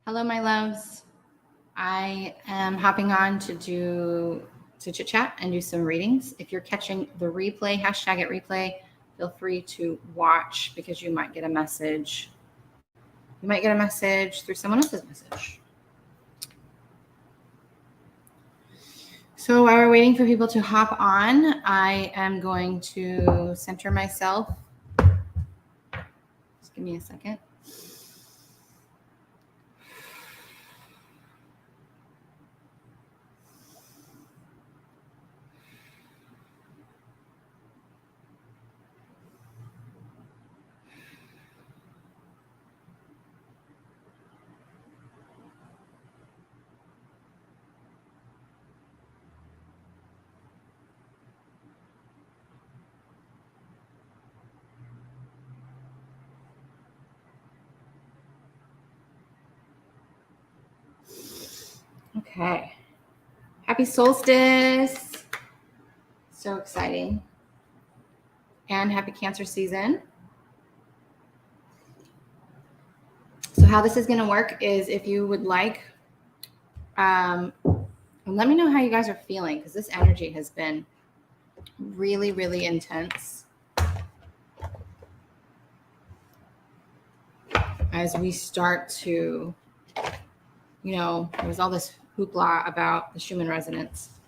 Hello, my loves. I am hopping on to chit chat and do some readings. If you're catching the replay, hashtag it replay, feel free to watch because you might get a message. You might get a message through someone else's message. So while we're waiting for people to hop on, I am going to center myself. Just give me a second. Okay. Happy solstice. So exciting. And happy Cancer season. So how this is going to work is if you would like, let me know how you guys are feeling because this energy has been really, really intense as we start to, there was all this hoopla about the Schumann resonance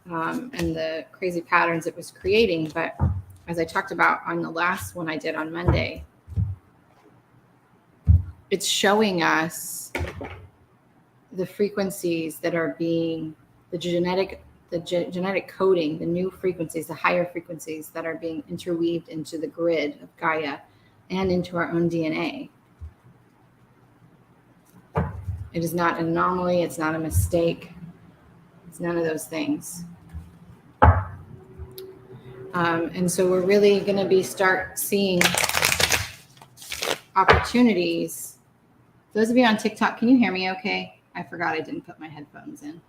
and the crazy patterns it was creating. But as I talked about on the last one I did on Monday, it's showing us the frequencies that are being the genetic coding, the new frequencies, the higher frequencies that are being interweaved into the grid of Gaia and into our own DNA. It is not an anomaly. It's not a mistake. It's none of those things. And so we're really going to start seeing opportunities. Those of you on TikTok, can you hear me okay? I forgot I didn't put my headphones in.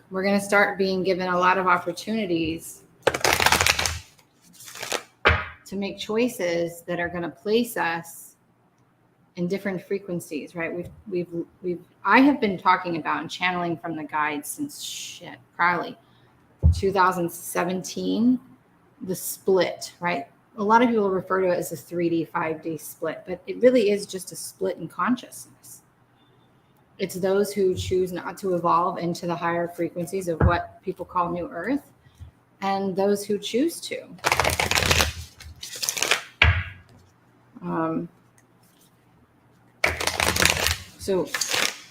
We're going to start being given a lot of opportunities to make choices that are going to place us in different frequencies, right? I have been talking about and channeling from the guides since probably 2017, the split, right? A lot of people refer to it as a 3D, 5D split, but it really is just a split in consciousness. It's those who choose not to evolve into the higher frequencies of what people call New Earth, and those who choose to. So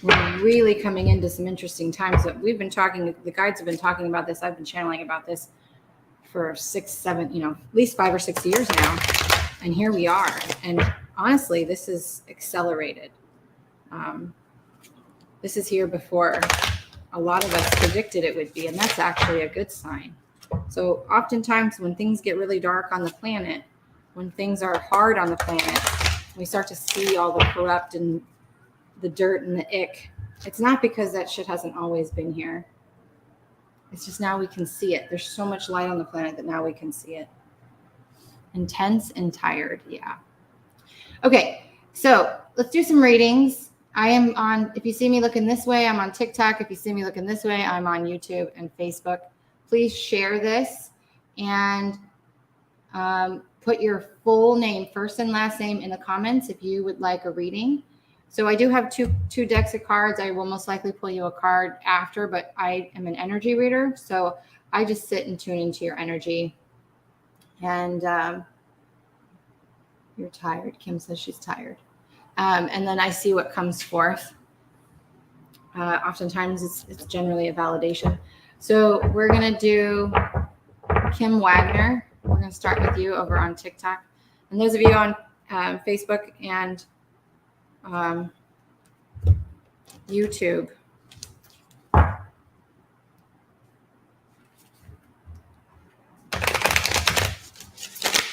we're really coming into some interesting times that we've been talking, the guides have been talking about this. I've been channeling about this for 6, 7, at least 5 or 6 years now. And here we are. And honestly, this is accelerated. This is here before a lot of us predicted it would be, and that's actually a good sign. So oftentimes when things get really dark on the planet, when things are hard on the planet, we start to see all the corrupt and the dirt and the ick. It's not because that shit hasn't always been here. It's just now we can see it. There's so much light on the planet that now we can see it. Intense and tired, yeah. Okay, so let's do some readings. I am on, if you see me looking this way, I'm on TikTok. If you see me looking this way, I'm on YouTube and Facebook. Please share this and put your full name, first and last name, in the comments if you would like a reading. So I do have two decks of cards. I will most likely pull you a card after, but I am an energy reader. So I just sit and tune into your energy. And you're tired. Kim says she's tired. And then I see what comes forth. Oftentimes it's generally a validation. So we're going to do Kim Wagner. We're going to start with you over on TikTok. And those of you on Facebook and YouTube,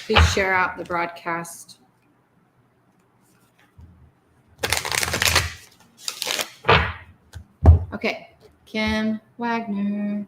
please share out the broadcast. Okay, Kim Wagner.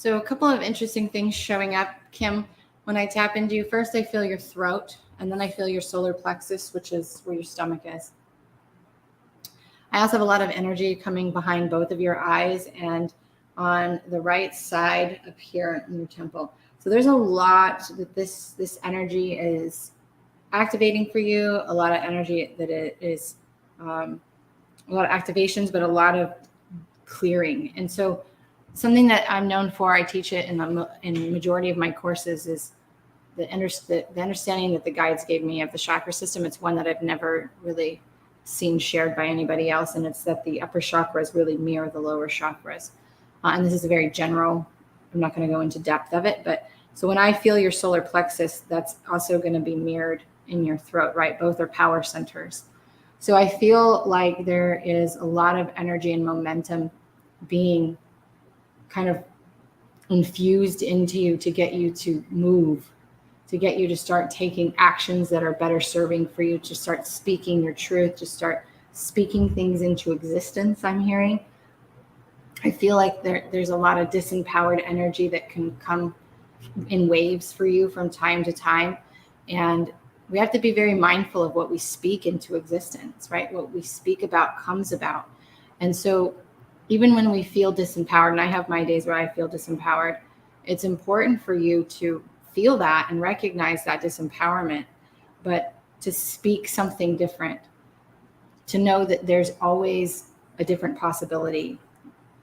So a couple of interesting things showing up, Kim. When I tap into you, first I feel your throat, and then I feel your solar plexus, which is where your stomach is. I also have a lot of energy coming behind both of your eyes and on the right side up here in your temple. So there's a lot that this energy is activating for you, a lot of energy that it is, a lot of activations, but a lot of clearing. And so something that I'm known for, I teach it in the majority of my courses, is the understanding that the guides gave me of the chakra system. It's one that I've never really seen shared by anybody else, and it's that the upper chakras really mirror the lower chakras. And this is a very general, I'm not going to go into depth of it, but so when I feel your solar plexus, that's also going to be mirrored in your throat, right? Both are power centers. So I feel like there is a lot of energy and momentum being kind of infused into you to get you to move, to get you to start taking actions that are better serving for you, to start speaking your truth, to start speaking things into existence. I'm hearing. I feel like there's a lot of disempowered energy that can come in waves for you from time to time. And we have to be very mindful of what we speak into existence, right? What we speak about comes about. And so even when we feel disempowered, and I have my days where I feel disempowered, it's important for you to feel that and recognize that disempowerment, but to speak something different, to know that there's always a different possibility.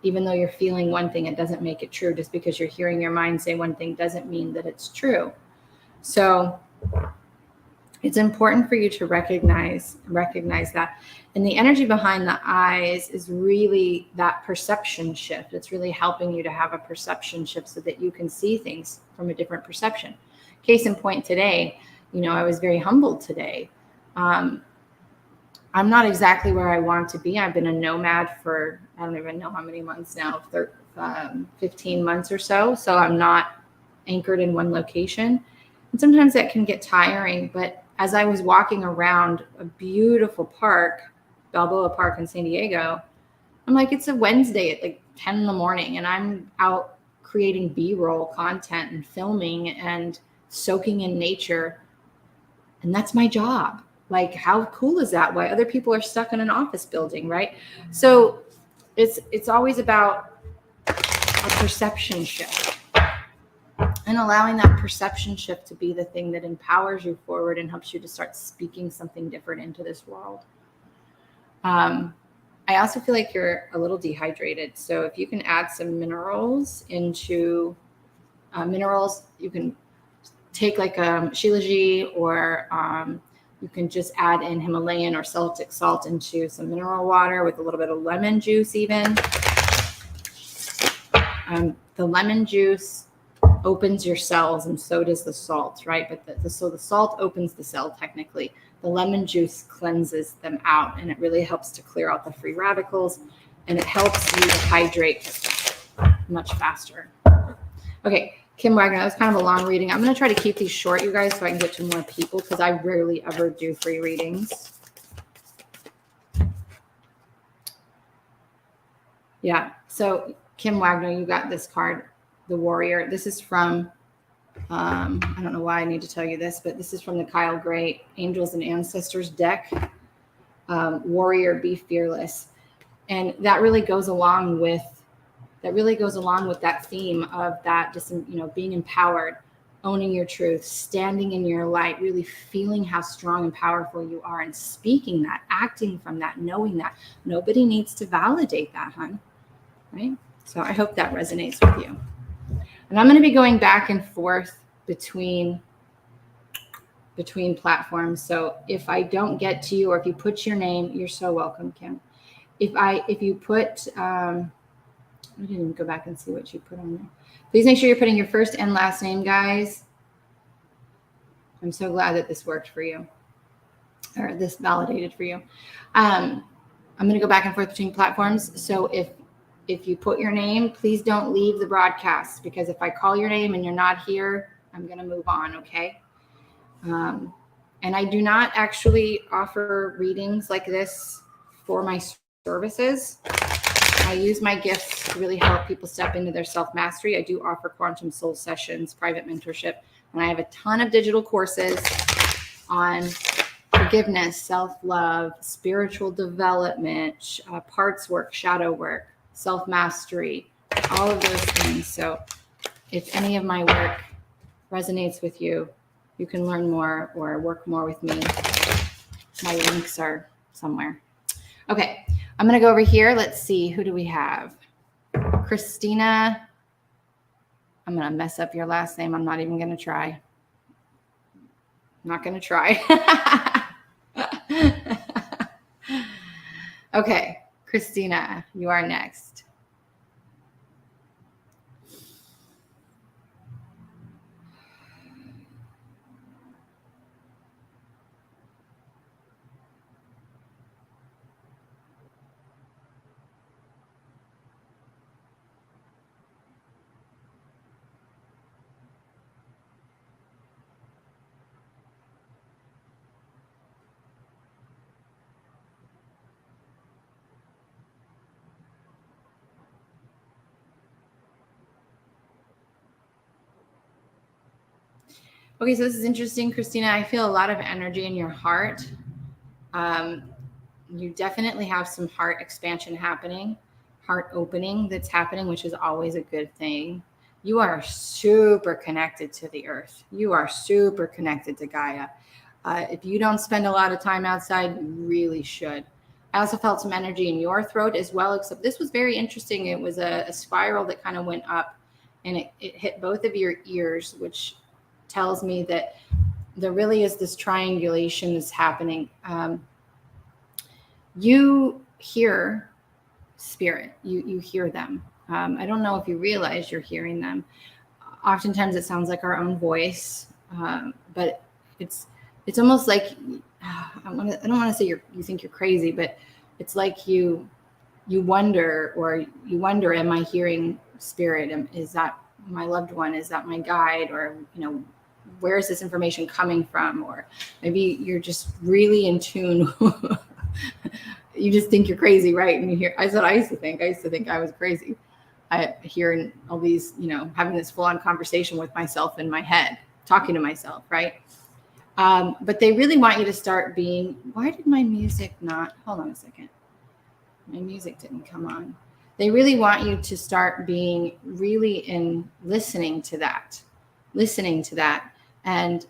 Even though you're feeling one thing, it doesn't make it true. Just because you're hearing your mind say one thing doesn't mean that it's true. So it's important for you to recognize that. And the energy behind the eyes is really that perception shift. It's really helping you to have a perception shift so that you can see things from a different perception. Case in point today, I was very humbled today. I'm not exactly where I want to be. I've been a nomad for, I don't even know how many months now, 15 months or so. So I'm not anchored in one location. And sometimes that can get tiring. But as I was walking around a beautiful park, Balboa Park in San Diego, I'm like, it's a Wednesday at like 10 in the morning and I'm out creating B-roll content and filming and soaking in nature. And that's my job. Like, how cool is that? Why other people are stuck in an office building, right? So it's always about a perception shift and allowing that perception shift to be the thing that empowers you forward and helps you to start speaking something different into this world. I also feel like you're a little dehydrated. So if you can add some minerals into minerals, you can take like Shilajit or you can just add in Himalayan or Celtic salt into some mineral water with a little bit of lemon juice even. The lemon juice opens your cells and so does the salt, right? But so the salt opens the cell technically. The lemon juice cleanses them out and it really helps to clear out the free radicals and it helps you to hydrate much faster. Okay. Kim Wagner, that was kind of a long reading. I'm going to try to keep these short, you guys, so I can get to more people because I rarely ever do free readings. Yeah. So Kim Wagner, you got this card, the Warrior. This is from, I don't know why I need to tell you this, but this is from the Kyle Gray Angels and Ancestors deck. Warrior, be fearless. And that really goes along with that theme of that, just, being empowered, owning your truth, standing in your light, really feeling how strong and powerful you are and speaking that, acting from that, knowing that nobody needs to validate that, hon. Right? So I hope that resonates with you. And I'm going to be going back and forth between platforms. So if I don't get to you or if you put your name, you're so welcome, Kim. If you put, I didn't even go back and see what you put on there. Please make sure you're putting your first and last name, guys. I'm so glad that this worked for you, or this validated for you. I'm going to go back and forth between platforms. So if you put your name, please don't leave the broadcast, because if I call your name and you're not here, I'm going to move on, okay? And I do not actually offer readings like this for my services. I use my gifts to really help people step into their self-mastery. I do offer quantum soul sessions, private mentorship, and I have a ton of digital courses on forgiveness, self-love, spiritual development, parts work, shadow work, self-mastery, all of those things. So if any of my work resonates with you, you can learn more or work more with me. My links are somewhere. Okay, I'm going to go over here. Let's see. Who do we have? Christina. I'm going to mess up your last name. I'm not even going to try. I'm not going to try. Okay, Christina, you are next. Okay, so this is interesting, Christina. I feel a lot of energy in your heart. You definitely have some heart expansion happening, heart opening that's happening, which is always a good thing. You are super connected to the earth. You are super connected to Gaia. If you don't spend a lot of time outside, you really should. I also felt some energy in your throat as well, except this was very interesting. It was a spiral that kind of went up and it hit both of your ears, which tells me that there really is this triangulation that's happening. You hear spirit, you hear them. I don't know if you realize you're hearing them. Oftentimes it sounds like our own voice, but it's almost like I don't want to say you think you're crazy, but it's like you wonder, am I hearing spirit? Is that my loved one? Is that my guide? Or where is this information coming from? Or maybe you're just really in tune. You just think you're crazy, right? And you hear, that's what I used to think. I used to think I was crazy. I hearing all these, having this full-on conversation with myself in my head, talking to myself, right? But they really want you to start being, why did my music not, hold on a second. My music didn't come on. They really want you to start being really in listening to that and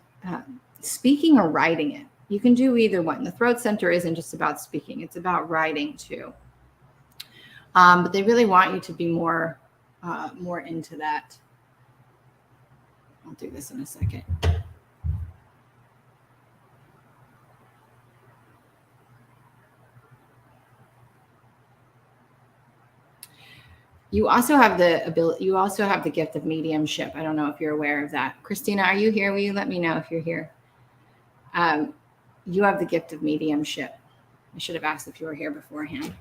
speaking or writing it. You can do either one. The throat center isn't just about speaking. It's about writing too. But they really want you to be more into that. I'll do this in a second. You also have the ability. You also have the gift of mediumship. I don't know if you're aware of that. Christina, are you here? Will you let me know if you're here? You have the gift of mediumship. I should have asked if you were here beforehand.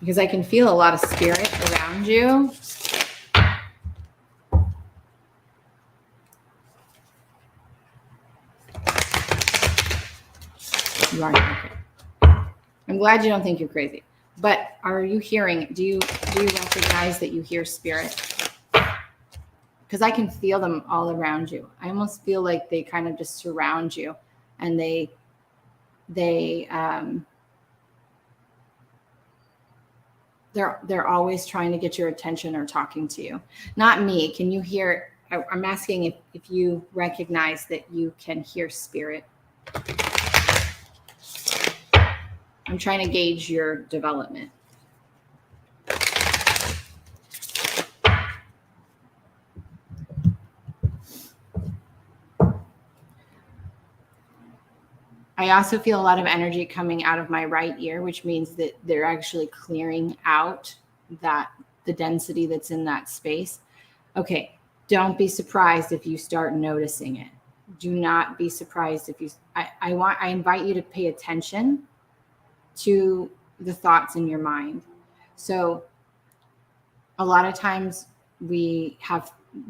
Because I can feel a lot of spirit around you. You are okay. I'm glad you don't think you're crazy. But are you hearing, do you recognize that you hear spirit? Because I can feel them all around you. I almost feel like they kind of just surround you, and they're always trying to get your attention or talking to you. Not me. Can you hear? I'm asking if you recognize that you can hear spirit. I'm trying to gauge your development. I also feel a lot of energy coming out of my right ear, which means that they're actually clearing out the density that's in that space. Okay, don't be surprised if you start noticing it. Do not be surprised if you. I invite you to pay attention to the thoughts in your mind. So a lot of times we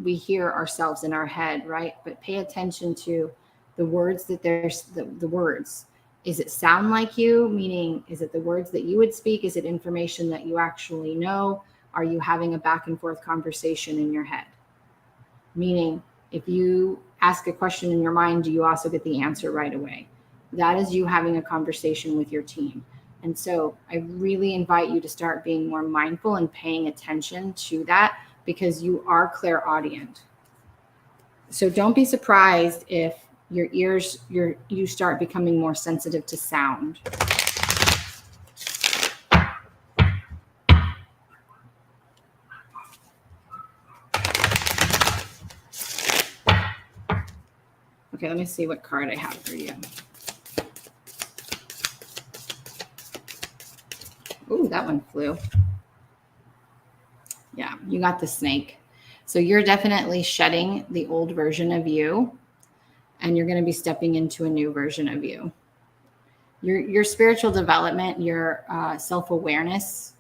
hear ourselves in our head, right? But pay attention to the words that there's the words. Is it sound like you? Meaning, is it the words that you would speak? Is it information that you actually know? Are you having a back and forth conversation in your head? Meaning, if you ask a question in your mind, do you also get the answer right away? That is you having a conversation with your team. And so I really invite you to start being more mindful and paying attention to that, because you are clairaudient. So don't be surprised if your ears, you start becoming more sensitive to sound. Okay, let me see what card I have for you. Ooh, that one flew. Yeah, you got the snake. So you're definitely shedding the old version of you, and you're going to be stepping into a new version of you. Your spiritual development, your self-awareness,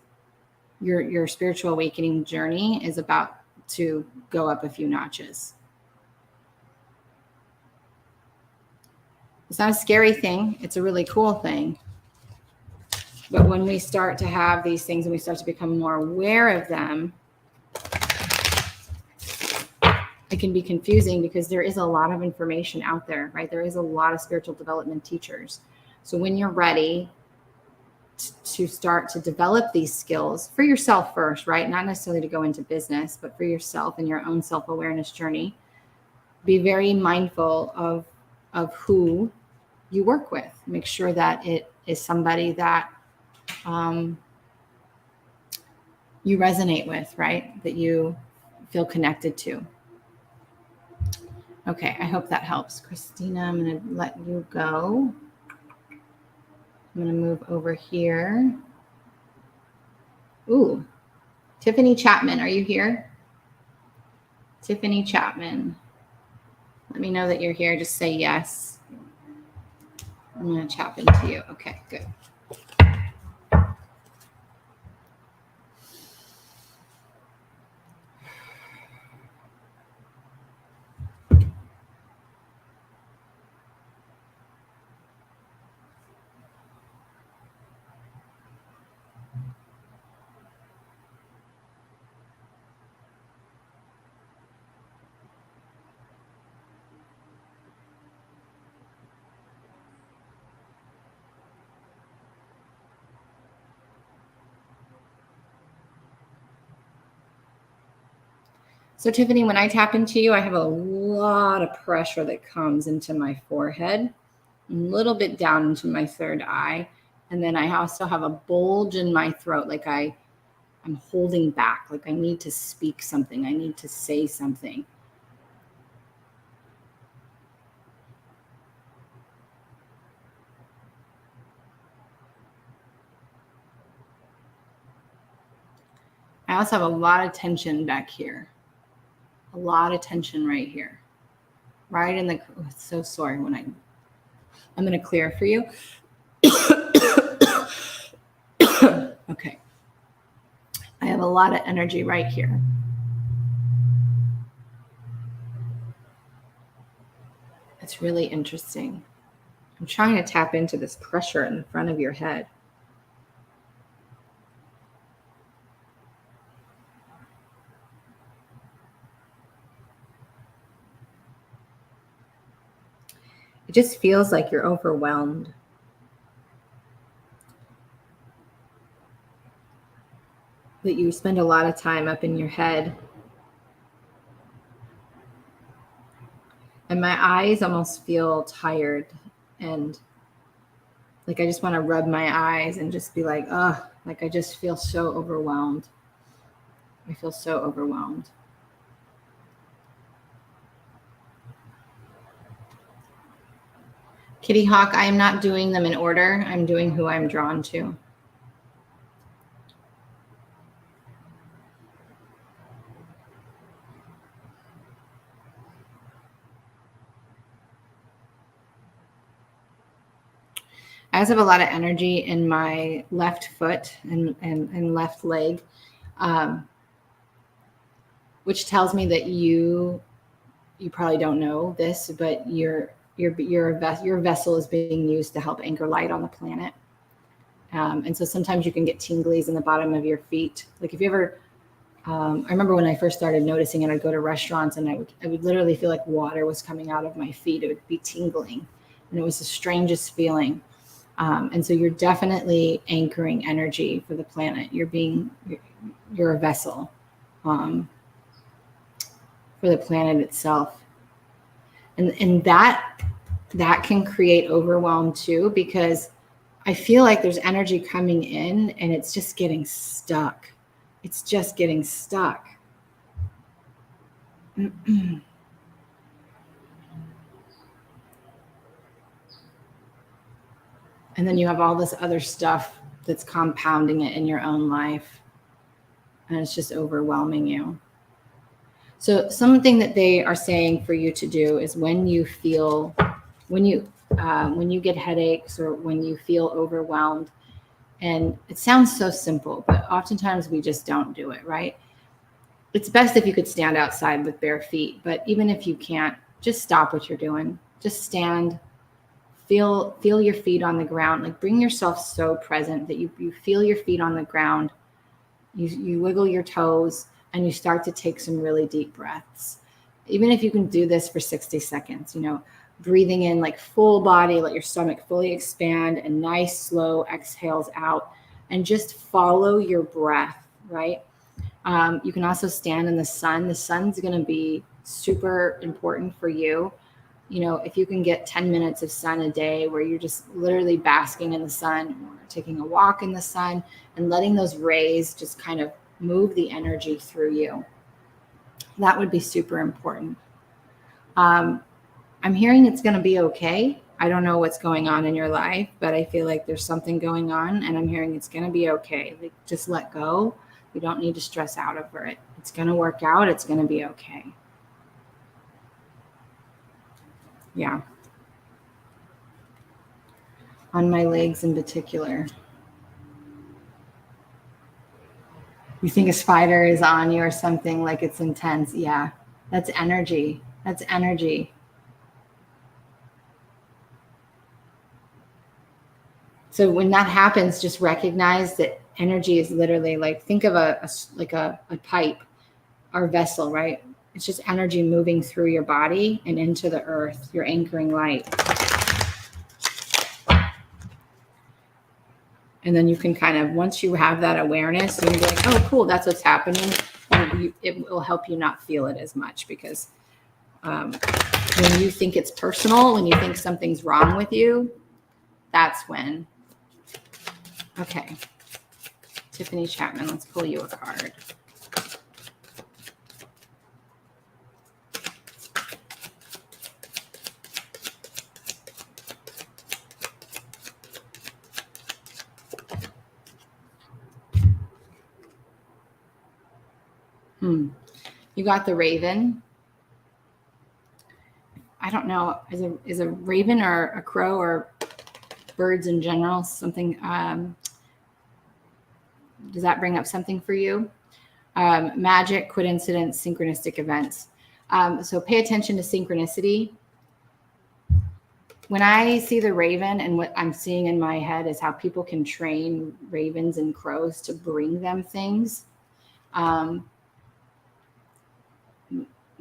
your spiritual awakening journey is about to go up a few notches. It's not a scary thing. It's a really cool thing. But when we start to have these things and we start to become more aware of them, it can be confusing because there is a lot of information out there, right? There is a lot of spiritual development teachers. So when you're ready to start to develop these skills for yourself first, right? Not necessarily to go into business, but for yourself and your own self-awareness journey, be very mindful of who you work with. Make sure that it is somebody that you resonate with, right? That you feel connected to. Okay, I hope that helps. Christina, I'm going to let you go. I'm going to move over here. Ooh, Tiffany Chapman, are you here? Tiffany Chapman. Let me know that you're here. Just say yes. I'm going to tap into you. Okay, good. So Tiffany, when I tap into you, I have a lot of pressure that comes into my forehead, a little bit down into my third eye. And then I also have a bulge in my throat, like I'm holding back, like I need to speak something. I need to say something. I also have a lot of tension back here. A lot of tension right here. Right in the, oh, so sorry when I'm going to clear for you. Okay. I have a lot of energy right here. It's really interesting. I'm trying to tap into this pressure in the front of your head. It just feels like you're overwhelmed. That you spend a lot of time up in your head. And my eyes almost feel tired, and like I just want to rub my eyes and just be like, oh, like I just feel so overwhelmed. I feel so overwhelmed. Kitty Hawk, I am not doing them in order. I'm doing who I'm drawn to. I also have a lot of energy in my left foot and left leg, which tells me that you probably don't know this, but your your vessel is being used to help anchor light on the planet. And so sometimes you can get tinglies in the bottom of your feet. Like if you ever, I remember when I first started noticing it, I'd go to restaurants and I would literally feel like water was coming out of my feet. It would be tingling, and it was the strangest feeling. And so you're definitely anchoring energy for the planet. You're a vessel for the planet itself. And that can create overwhelm too, because I feel like there's energy coming in and it's just getting stuck. It's just getting stuck. And then you have all this other stuff that's compounding it in your own life. And it's just overwhelming you. So something that they are saying for you to do is when you get headaches or when you feel overwhelmed, and it sounds so simple, but oftentimes we just don't do it, right? It's best if you could stand outside with bare feet, but even if you can't, just stop what you're doing. Just stand, feel your feet on the ground. Like bring yourself so present that you feel your feet on the ground. You wiggle your toes and you start to take some really deep breaths. Even if you can do this for 60 seconds, breathing in like full body, let your stomach fully expand, and nice slow exhales out, and just follow your breath, right? You can also stand in the sun. The sun's going to be super important for you. If you can get 10 minutes of sun a day where you're just literally basking in the sun or taking a walk in the sun and letting those rays just kind of move the energy through you, that would be super important. I'm hearing it's going to be okay. I don't know what's going on in your life, but I feel like there's something going on, and I'm hearing it's going to be okay. Like, just let go. You don't need to stress out over it. It's going to work out. It's going to be okay. Yeah. On my legs in particular. You think a spider is on you or something, like it's intense. Yeah. That's energy. That's energy. So when that happens, just recognize that energy is literally like, think of a pipe or vessel, right? It's just energy moving through your body and into the earth. You're anchoring light. And then you can kind of, once you have that awareness, you can be like, oh, cool, that's what's happening. And it will help you not feel it as much, because when you think it's personal, when you think something's wrong with you, that's when. Okay. Tiffany Chapman, let's pull you a card. You got the Raven. I don't know, is a raven or a crow or birds in general something? Does that bring up something for you? Magic, coincidence, synchronistic events. So pay attention to synchronicity. When I see the raven, and what I'm seeing in my head is how people can train ravens and crows to bring them things.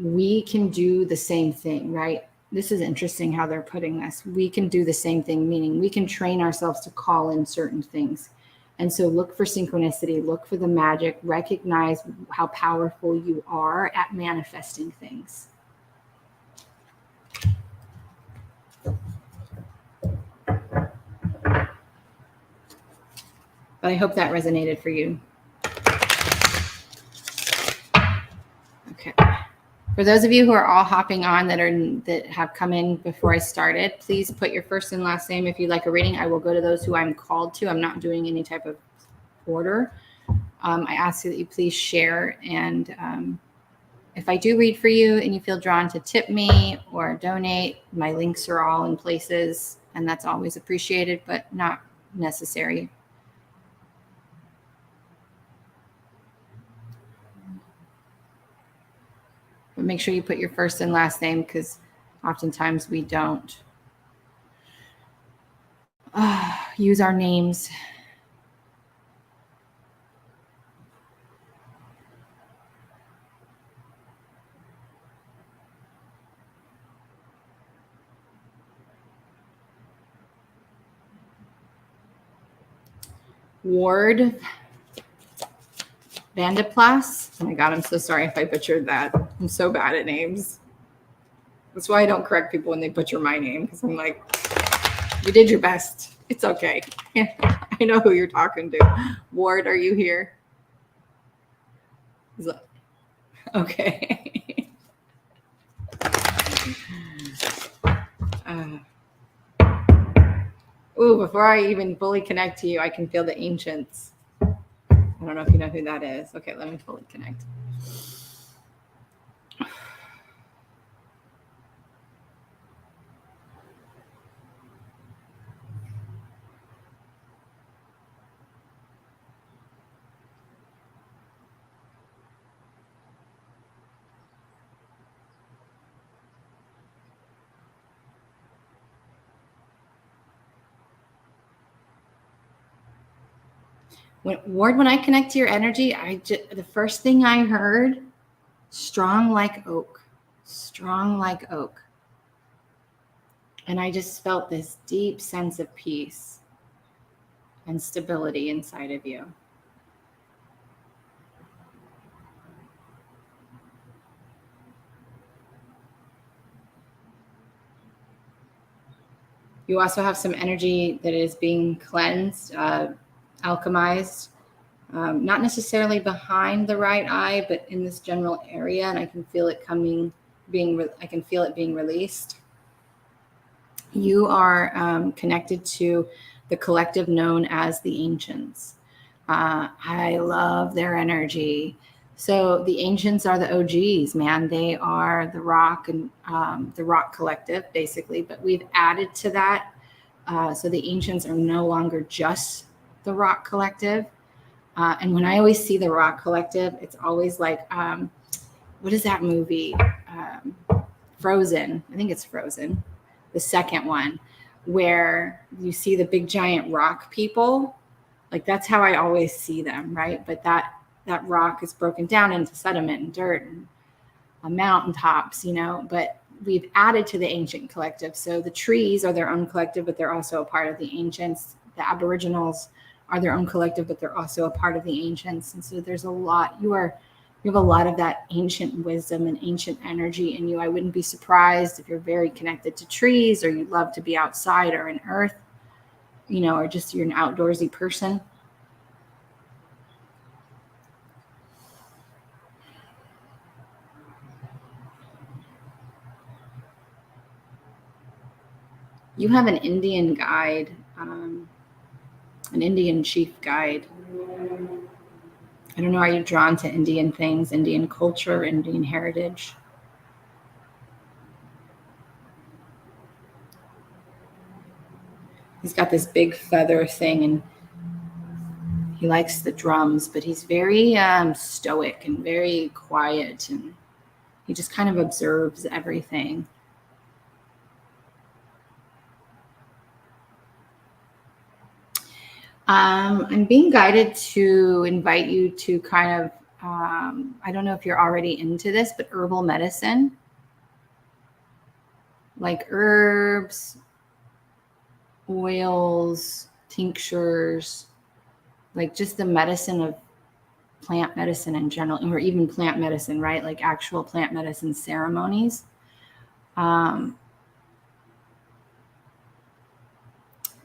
We can do the same thing, right? This is interesting how they're putting this. We can do the same thing, meaning we can train ourselves to call in certain things. And so look for synchronicity, look for the magic, recognize how powerful you are at manifesting things. But I hope that resonated for you. Okay. For those of you who are all hopping on that have come in before I started, please put your first and last name if you'd like a reading. I will go to those who I'm called to. I'm not doing any type of order. I ask you that you please share, and if I do read for you and you feel drawn to tip me or donate, my links are all in places, and that's always appreciated, but not necessary. But make sure you put your first and last name, because oftentimes we don't. use our names. Ward Vandeplas. Oh my God, I'm so sorry if I butchered that. I'm so bad at names. That's why I don't correct people when they butcher my name, because I'm like, you did your best. It's okay. I know who you're talking to. Ward, are you here? Okay. Before I even fully connect to you, I can feel the ancients. I don't know if you know who that is. Okay, let me fully connect. When I connect to your energy, the first thing I heard, strong like oak, strong like oak. And I just felt this deep sense of peace and stability inside of you. You also have some energy that is being cleansed, alchemized, not necessarily behind the right eye, but in this general area. And I can feel it I can feel it being released. You are connected to the collective known as the ancients. I love their energy. So the ancients are the OGs, man. They are the rock and the rock collective, basically. But we've added to that. So the ancients are no longer just the rock collective. And when I always see the rock collective, it's always like, what is that movie? Frozen. I think it's Frozen, the second one, where you see the big giant rock people. Like that's how I always see them, right? But that rock is broken down into sediment and dirt and mountaintops, but we've added to the ancient collective. So the trees are their own collective, but they're also a part of the ancients. The aboriginals are their own collective, but they're also a part of the ancients. And so there's a lot, you have a lot of that ancient wisdom and ancient energy in you. I wouldn't be surprised if you're very connected to trees, or you love to be outside or in earth, or just you're an outdoorsy person. You have an Indian guide, an Indian chief guide. I don't know, are you drawn to Indian things, Indian culture, Indian heritage? He's got this big feather thing, and he likes the drums, but he's very stoic and very quiet, and he just kind of observes everything. I'm being guided to invite you to kind of, I don't know if you're already into this, but herbal medicine, like herbs, oils, tinctures, like just the medicine of plant medicine in general, or even plant medicine, right? Like actual plant medicine ceremonies.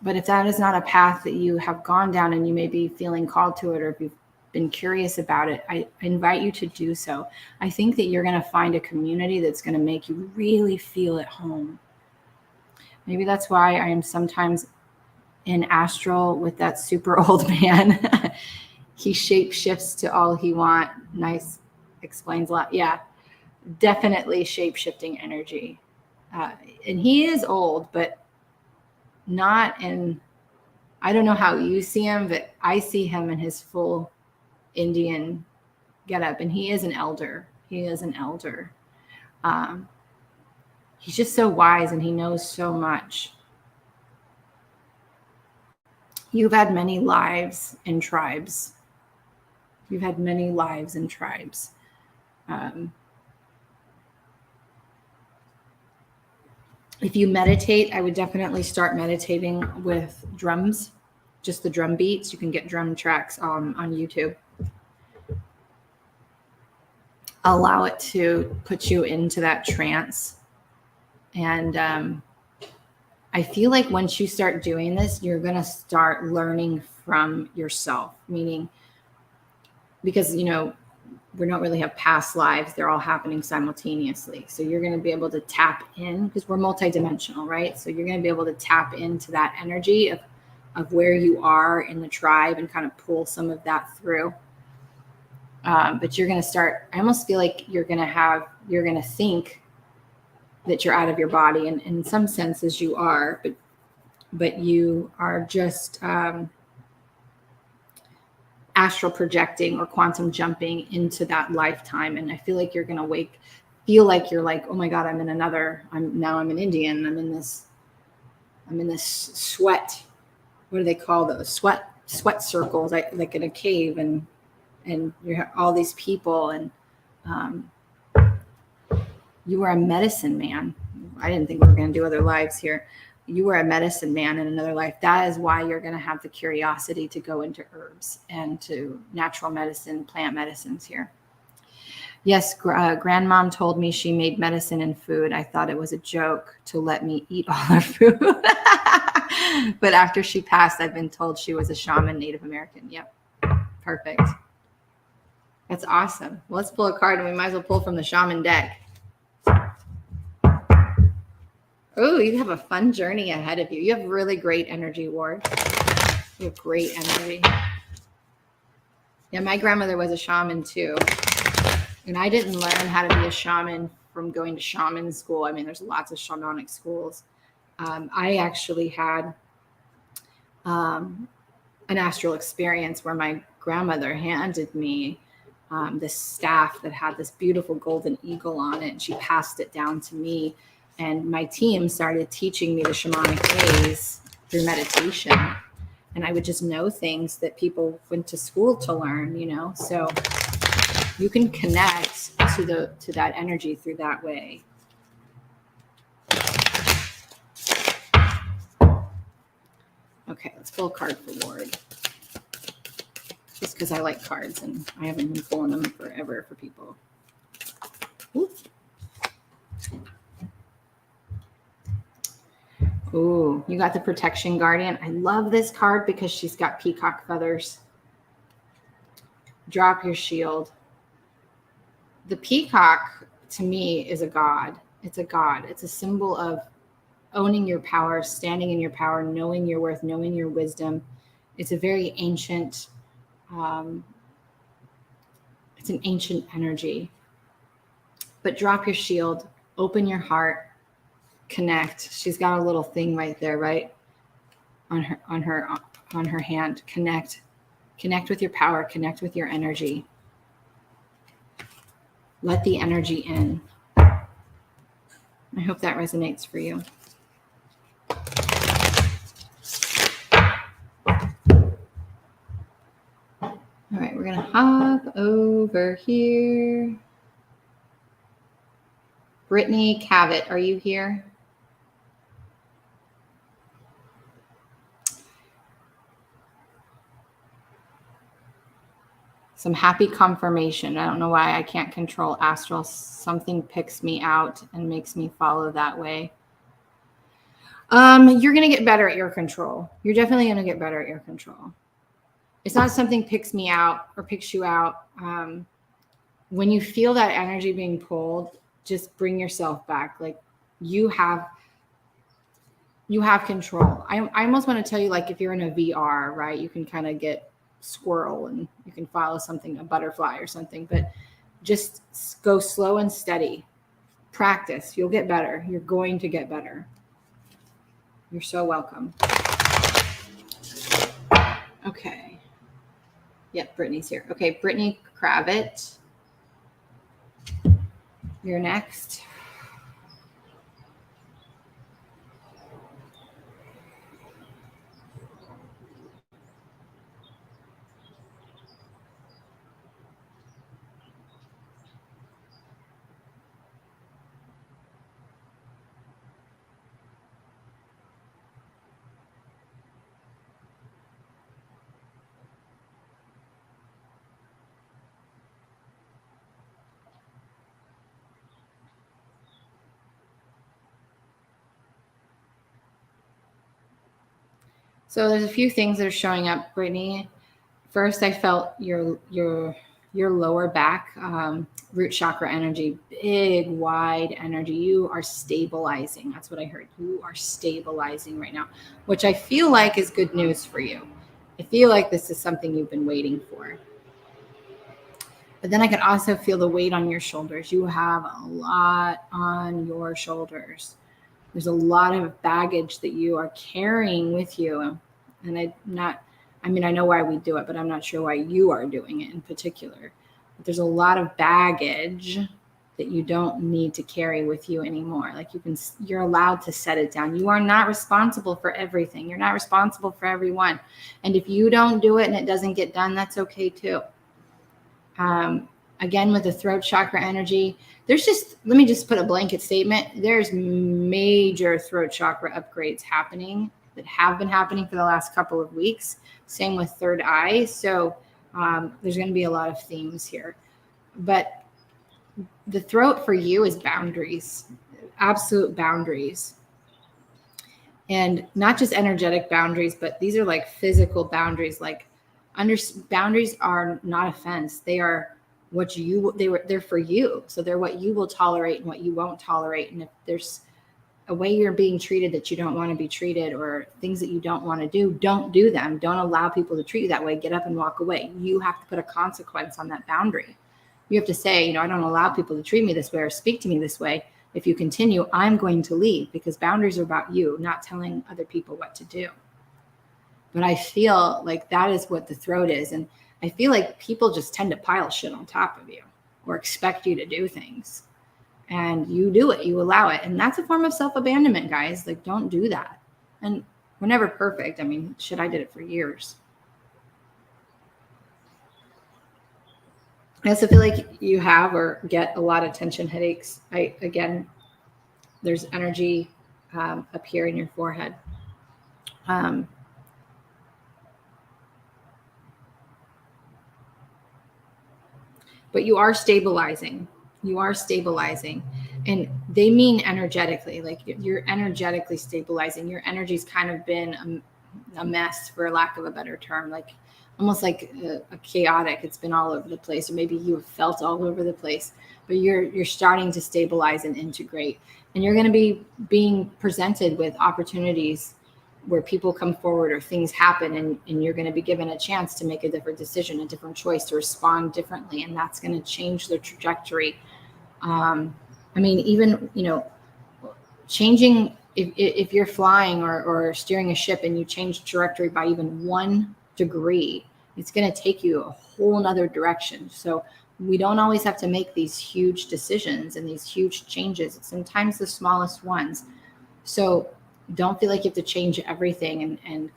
But if that is not a path that you have gone down and you may be feeling called to it, or if you've been curious about it, I invite you to do so. I think that you're going to find a community that's going to make you really feel at home. Maybe that's why I am sometimes in astral with that super old man. He shape shifts to all he want. Nice, explains a lot. Yeah, definitely shape shifting energy. And he is old, but not in, I don't know how you see him, but I see him in his full Indian getup, and he is an elder. He is an elder. He's just so wise, and he knows so much. You've had many lives in tribes. You've had many lives in tribes. If you meditate, I would definitely start meditating with drums, just the drum beats. You can get drum tracks on YouTube. Allow it to put you into that trance. And I feel like once you start doing this, you're going to start learning from yourself, meaning because, you know, we don't really have past lives. They're all happening simultaneously. So you're going to be able to tap in because we're multidimensional, right? So you're going to be able to tap into that energy of where you are in the tribe and kind of pull some of that through. But you're going to start, I almost feel like you're going to think that you're out of your body. And in some senses you are, but you are just astral projecting or quantum jumping into that lifetime. And I feel like you're going to feel like you're like, oh my God, I'm an Indian. I'm in this sweat. What do they call those? Sweat circles, like in a cave, and you have all these people, and you were a medicine man. I didn't think we were going to do other lives here. You were a medicine man in another life. That is why you're going to have the curiosity to go into herbs and to natural medicine, plant medicines here. Yes, grandmom told me she made medicine and food. I thought it was a joke to let me eat all her food. But after she passed, I've been told she was a shaman, Native American. Yep. Perfect. That's awesome. Well, let's pull a card, and we might as well pull from the shaman deck. Oh, you have a fun journey ahead of you. You have really great energy, Ward. You have great energy. Yeah, my grandmother was a shaman too. And I didn't learn how to be a shaman from going to shaman school. I mean, there's lots of shamanic schools. I actually had an astral experience where my grandmother handed me this staff that had this beautiful golden eagle on it. And she passed it down to me. And my team started teaching me the shamanic ways through meditation. And I would just know things that people went to school to learn, you know. So you can connect to that energy through that way. Okay, let's pull a card for Ward. Just because I like cards and I haven't been pulling them forever for people. Ooh. Ooh, you got the Protection Guardian. I love this card because she's got peacock feathers. Drop your shield. The peacock, to me, is a god. It's a god. It's a symbol of owning your power, standing in your power, knowing your worth, knowing your wisdom. It's a very ancient, it's an ancient energy. But drop your shield, open your heart, connect. She's got a little thing right there, right? On her hand. Connect with your power, connect with your energy. Let the energy in. I hope that resonates for you. All right, we're going to hop over here. Brittany Cavett, are you here? Some happy confirmation. I don't know why I can't control astral. Something picks me out and makes me follow that way. You're going to get better at your control. You're definitely going to get better at your control. It's not something picks me out or picks you out. When you feel that energy being pulled, just bring yourself back. Like you have control. I almost want to tell you, like, if you're in a VR, right, you can kind of get squirrel and you can follow something, a butterfly or something, but just go slow and steady. Practice. You'll get better. You're going to get better. You're so welcome. Okay. Yep, Brittany's here. Okay, Brittany Cravett. You're next. So there's a few things that are showing up, Brittany. First, I felt your lower back, root chakra energy, big, wide energy. You are stabilizing. That's what I heard. You are stabilizing right now, which I feel like is good news for you. I feel like this is something you've been waiting for. But then I can also feel the weight on your shoulders. You have a lot on your shoulders. There's a lot of baggage that you are carrying with you. And I know why we do it, but I'm not sure why you are doing it in particular. But there's a lot of baggage that you don't need to carry with you anymore. Like you're allowed to set it down. You are not responsible for everything. You're not responsible for everyone. And if you don't do it and it doesn't get done, that's okay too. Again, with the throat chakra energy, let me just put a blanket statement. There's major throat chakra upgrades happening that have been happening for the last couple of weeks. Same with third eye. So there's going to be a lot of themes here. But the throat for you is boundaries, absolute boundaries. And not just energetic boundaries, but these are like physical boundaries. Like boundaries are not a fence. They are they're for you. So they're what you will tolerate and what you won't tolerate. And if there's a way you're being treated that you don't want to be treated, or things that you don't want to do, don't do them. Don't allow people to treat you that way. Get up and walk away. You have to put a consequence on that boundary. You have to say, I don't allow people to treat me this way or speak to me this way. If you continue, I'm going to leave, because boundaries are about you, not telling other people what to do. But I feel like that is what the throat is. And I feel like people just tend to pile shit on top of you or expect you to do things. And you do it, you allow it. And that's a form of self-abandonment, guys. Like, don't do that. And we're never perfect. I mean, shit, I did it for years. I also feel like you have or get a lot of tension headaches. There's energy up here in your forehead. But you are stabilizing. You are stabilizing. And they mean energetically, like you're energetically stabilizing. Your energy's kind of been a mess, for lack of a better term, like almost like a chaotic. It's been all over the place, or maybe you have felt all over the place, but you're starting to stabilize and integrate. And you're going to be being presented with opportunities where people come forward or things happen, and you're going to be given a chance to make a different decision, a different choice, to respond differently. And that's going to change the trajectory. Even, changing, if you're flying or steering a ship and you change trajectory by even 1 degree, it's going to take you a whole nother direction. So we don't always have to make these huge decisions and these huge changes. It's sometimes the smallest ones. So don't feel like you have to change everything and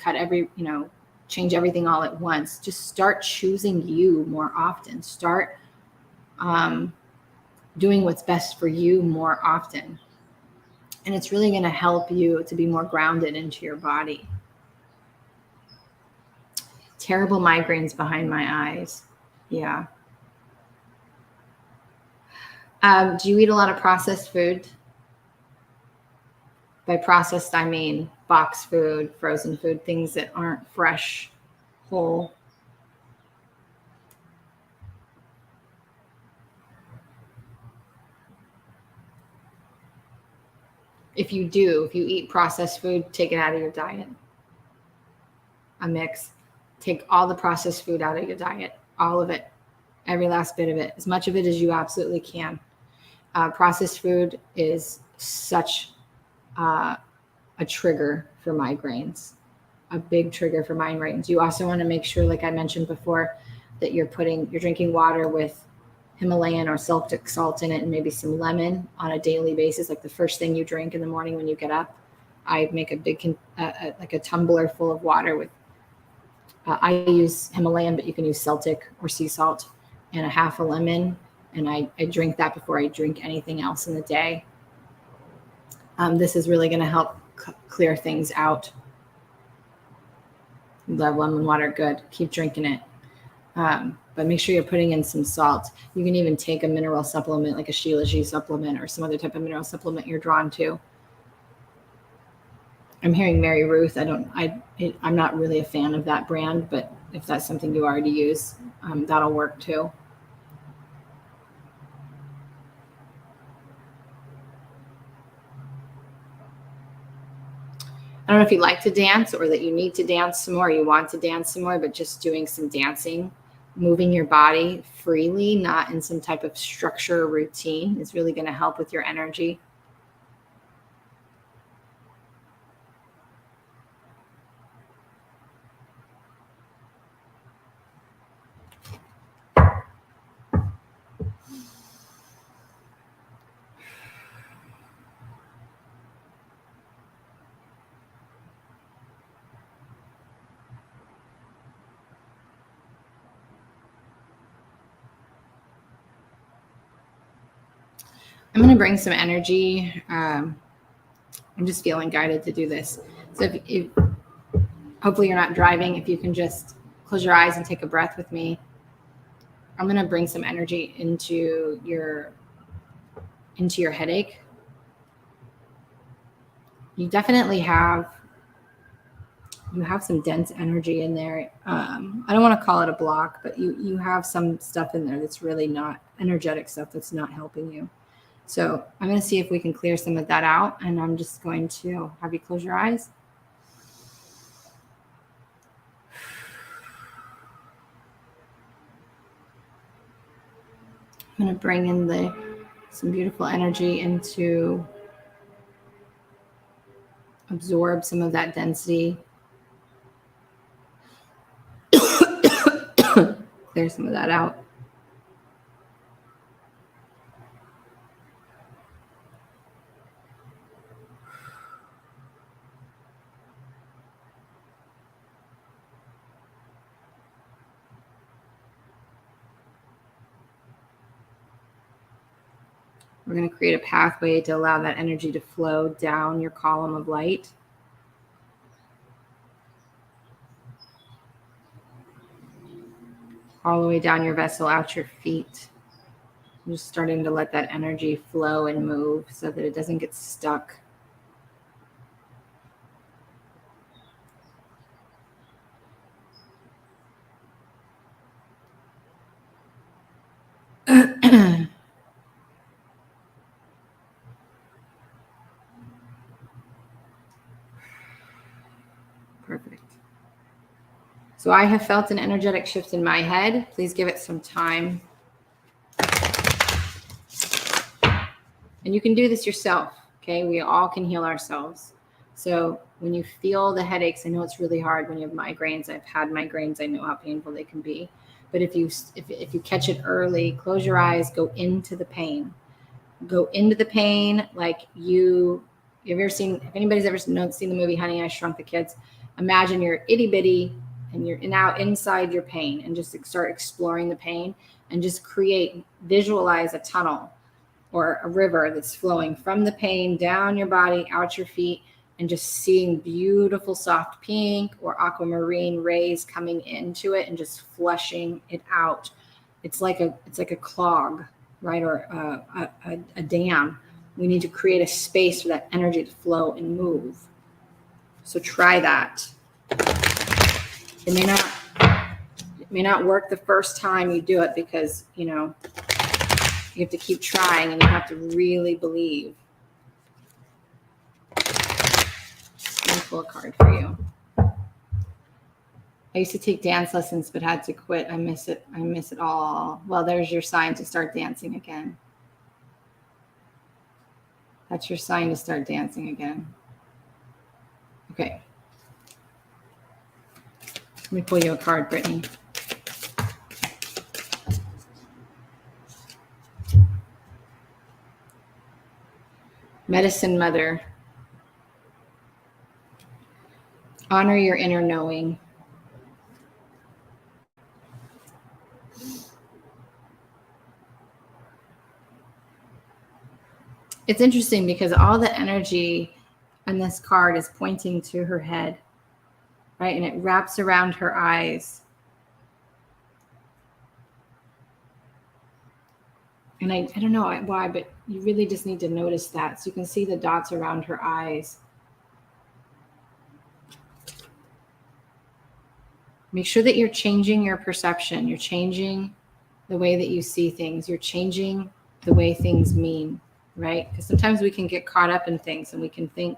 change everything all at once. Just start choosing you more often. Start doing what's best for you more often. And it's really going to help you to be more grounded into your body. Terrible migraines behind my eyes. Yeah. Do you eat a lot of processed food? By processed, I mean box food, frozen food, things that aren't fresh, whole. If you eat processed food, take it out of your diet. A mix. Take all the processed food out of your diet. All of it. Every last bit of it. As much of it as you absolutely can. Processed food is such a trigger for migraines. A big trigger for migraines. You also want to make sure, like I mentioned before, that you're drinking water with Himalayan or Celtic salt in it, and maybe some lemon on a daily basis, like the first thing you drink in the morning when you get up. I make a big, like a tumbler full of water with, I use Himalayan, but you can use Celtic or sea salt, and a half a lemon. And I drink that before I drink anything else in the day. This is really going to help clear things out. Love lemon water, good. Keep drinking it. But make sure you're putting in some salt. You can even take a mineral supplement, like a Shilajit supplement or some other type of mineral supplement you're drawn to. I'm hearing Mary Ruth. I'm not really a fan of that brand, but if that's something you already use, that'll work too. I don't know if you like to dance or that you need to dance some more, you want to dance some more, but just doing some dancing, moving your body freely, not in some type of structure or routine, is really going to help with your energy. I'm going to bring some energy. I'm just feeling guided to do this. So if hopefully you're not driving, if you can just close your eyes and take a breath with me. I'm going to bring some energy into your headache. You definitely have some dense energy in there. I don't want to call it a block, but you have some stuff in there that's really not energetic stuff that's not helping you. So I'm going to see if we can clear some of that out, and I'm just going to have you close your eyes. I'm going to bring in some beautiful energy into absorb some of that density. Clear some of that out. We're going to create a pathway to allow that energy to flow down your column of light. All the way down your vessel, out your feet. I'm just starting to let that energy flow and move so that it doesn't get stuck. Perfect. So I have felt an energetic shift in my head. Please give it some time. And you can do this yourself, okay? We all can heal ourselves. So when you feel the headaches, I know it's really hard when you have migraines. I've had migraines. I know how painful they can be. But if you catch it early, close your eyes, go into the pain. Go into the pain like if anybody's ever seen the movie Honey, I Shrunk the Kids, imagine you're itty bitty and you're now inside your pain, and just start exploring the pain and just visualize a tunnel or a river that's flowing from the pain down your body, out your feet, and just seeing beautiful soft pink or aquamarine rays coming into it and just flushing it out. It's like a clog, right? Or a dam. We need to create a space for that energy to flow and move. So try that. It may not work the first time you do it, because you have to keep trying and you have to really believe. Let me pull a card for you. I used to take dance lessons but had to quit. I miss it all. Well, there's your sign to start dancing again. That's your sign to start dancing again. Okay. Let me pull you a card, Brittany. Medicine Mother. Honor your inner knowing. It's interesting because all the energy on this card is pointing to her head, right? And it wraps around her eyes. And I don't know why, but you really just need to notice that. So you can see the dots around her eyes. Make sure that you're changing your perception. You're changing the way that you see things. You're changing the way things mean, right? Because sometimes we can get caught up in things and we can think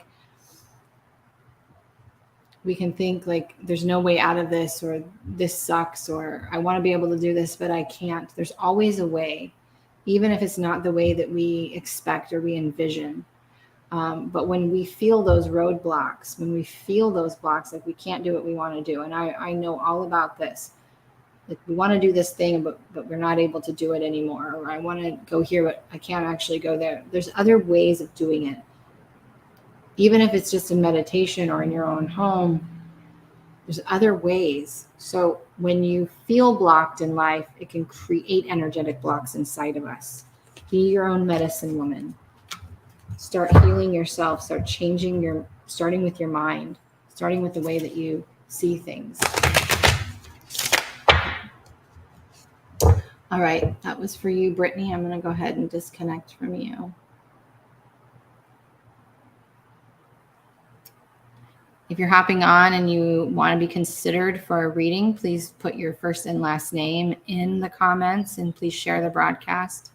like there's no way out of this, or this sucks, or I want to be able to do this, but I can't. There's always a way, even if it's not the way that we expect or we envision. But when we feel those roadblocks, when we feel those blocks, like we can't do what we want to do. And I know all about this. Like we want to do this thing, but we're not able to do it anymore. Or I want to go here, but I can't actually go there. There's other ways of doing it. Even if it's just in meditation or in your own home, there's other ways. So when you feel blocked in life, it can create energetic blocks inside of us. Be your own medicine woman. Start healing yourself. Start changing starting with your mind, starting with the way that you see things. All right, that was for you, Brittany. I'm going to go ahead and disconnect from you. If you're hopping on and you want to be considered for a reading, please put your first and last name in the comments and please share the broadcast.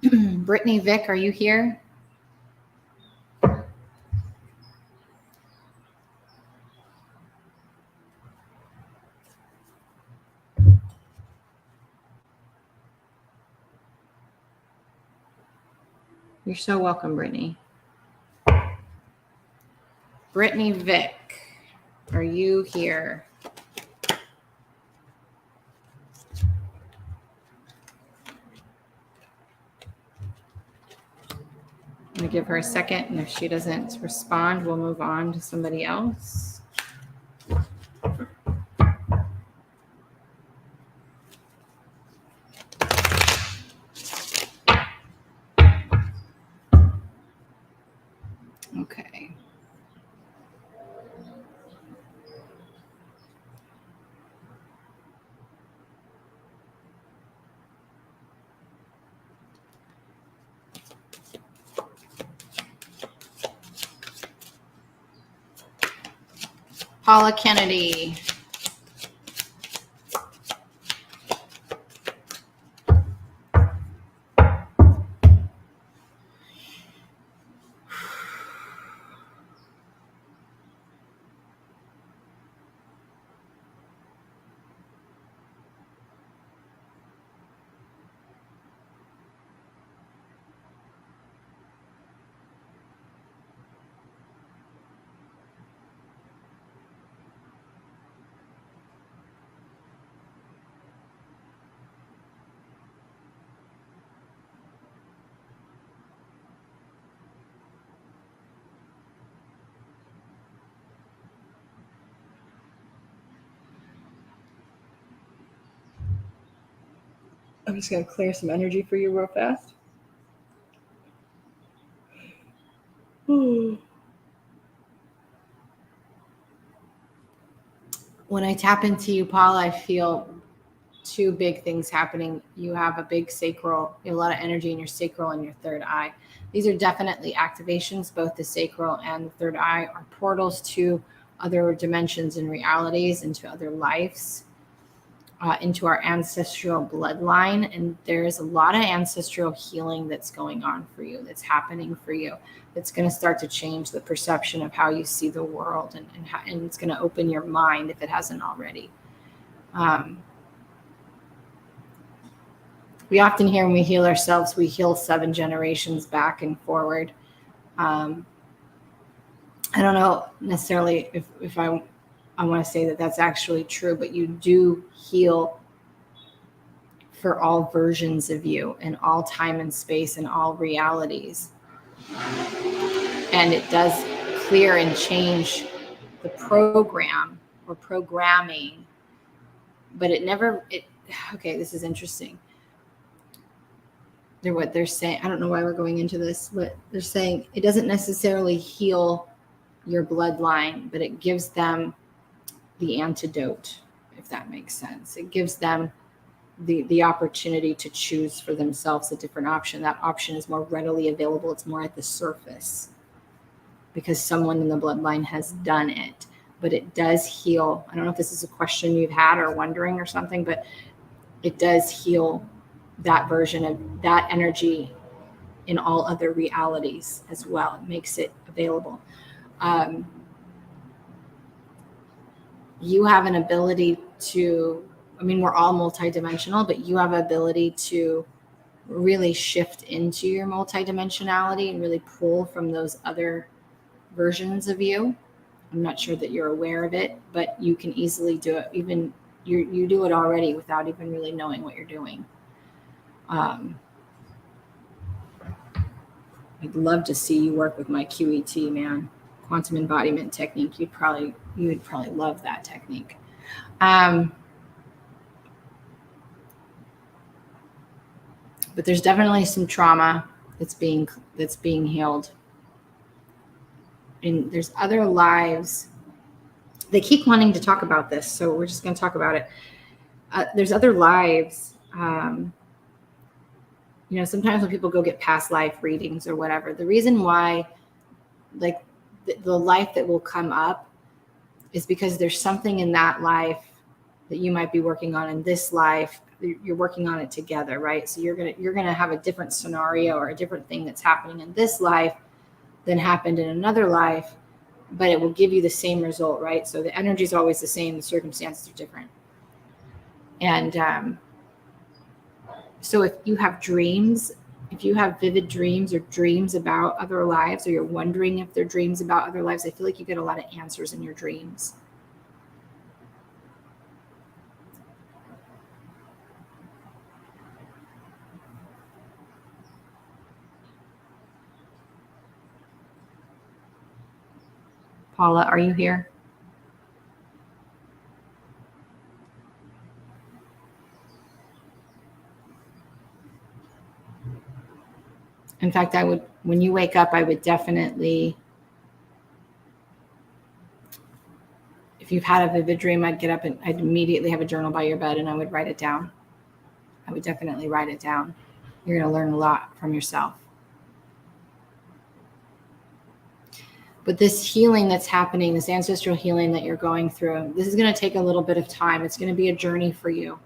Brittany, Vic, are you here? You're so welcome, Brittany. Brittany, Vic, are you here? I'm going to give her a second, and if she doesn't respond, we'll move on to somebody else. Okay. Paula Kennedy. I'm just going to clear some energy for you real fast. When I tap into you, Paula, I feel two big things happening. You have a big sacral, you have a lot of energy in your sacral and your third eye. These are definitely activations. Both the sacral and the third eye are portals to other dimensions and realities, into other lives. Into our ancestral bloodline. And there's a lot of ancestral healing that's going on for you, that's happening for you, that's going to start to change the perception of how you see the world, and it's going to open your mind if it hasn't already. We often hear when we heal ourselves, we heal 7 generations back and forward. I don't know necessarily if I want to say that that's actually true, but you do heal for all versions of you and all time and space and all realities. And it does clear and change the program or programming, but okay, this is interesting. What they're saying, I don't know why we're going into this, but they're saying it doesn't necessarily heal your bloodline, but it gives them the antidote, if that makes sense. It gives them the opportunity to choose for themselves a different option. That option is more readily available. It's more at the surface. because someone in the bloodline has done it. But it does heal. I don't know if this is a question you've had or wondering or something, but it does heal that version of that energy in all other realities as well. It makes it available. You have an ability to, I mean, we're all multidimensional, but you have an ability to really shift into your multidimensionality and really pull from those other versions of you. I'm not sure that you're aware of it, but you can easily do it. Even you do it already without even really knowing what you're doing. I'd love to see you work with my QET, man. Quantum embodiment technique. You would probably love that technique. But there's definitely some trauma that's being healed. And there's other lives. They keep wanting to talk about this, so we're just going to talk about it. There's other lives. Sometimes when people go get past life readings or whatever, the reason why, like, the life that will come up is because there's something in that life that you might be working on in this life. You're working on it together, right? So you're gonna have a different scenario or a different thing that's happening in this life than happened in another life, but it will give you the same result, right? So the energy is always the same, the circumstances are different. And so if you have dreams, if you have vivid dreams or dreams about other lives, or you're wondering if they're dreams about other lives, I feel like you get a lot of answers in your dreams. Paula, are you here? In fact, when you wake up, I would definitely, if you've had a vivid dream, I'd get up and I'd immediately have a journal by your bed and I would write it down. I would definitely write it down. You're going to learn a lot from yourself. But this healing that's happening, this ancestral healing that you're going through, this is going to take a little bit of time. It's going to be a journey for you.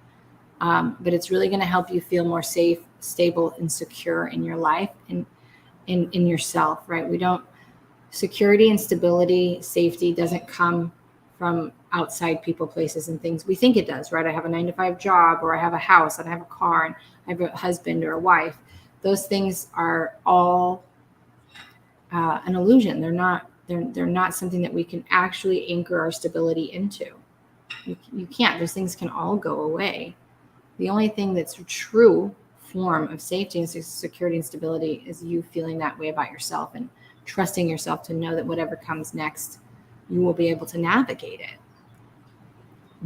But it's really going to help you feel more safe, stable, and secure in your life and in yourself, right? Security and stability, safety doesn't come from outside people, places, and things. We think it does, right? I have a 9-to-5 job, or I have a house, and I have a car, and I have a husband or a wife. Those things are all an illusion. They're not something that we can actually anchor our stability into. You can't. Those things can all go away. The only thing that's a true form of safety and security and stability is you feeling that way about yourself and trusting yourself to know that whatever comes next, you will be able to navigate it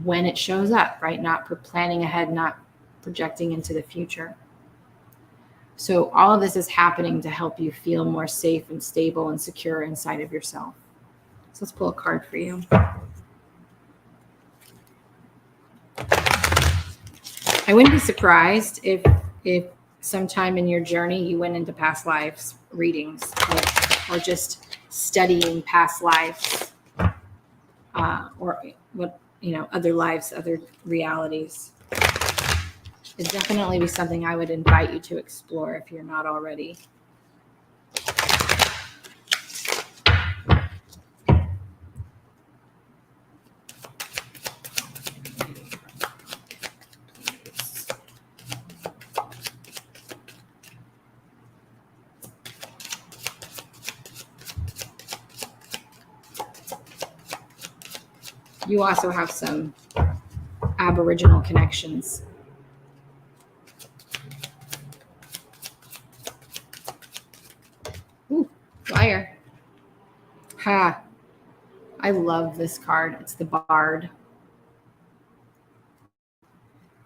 when it shows up, right? Not planning ahead, not projecting into the future. So all of this is happening to help you feel more safe and stable and secure inside of yourself. So let's pull a card for you. I wouldn't be surprised if sometime in your journey you went into past lives readings, or just studying past lives, or what, other lives, other realities. It'd definitely be something I would invite you to explore if you're not already. You also have some Aboriginal connections. Ooh, fire. Ha. I love this card. It's the Bard.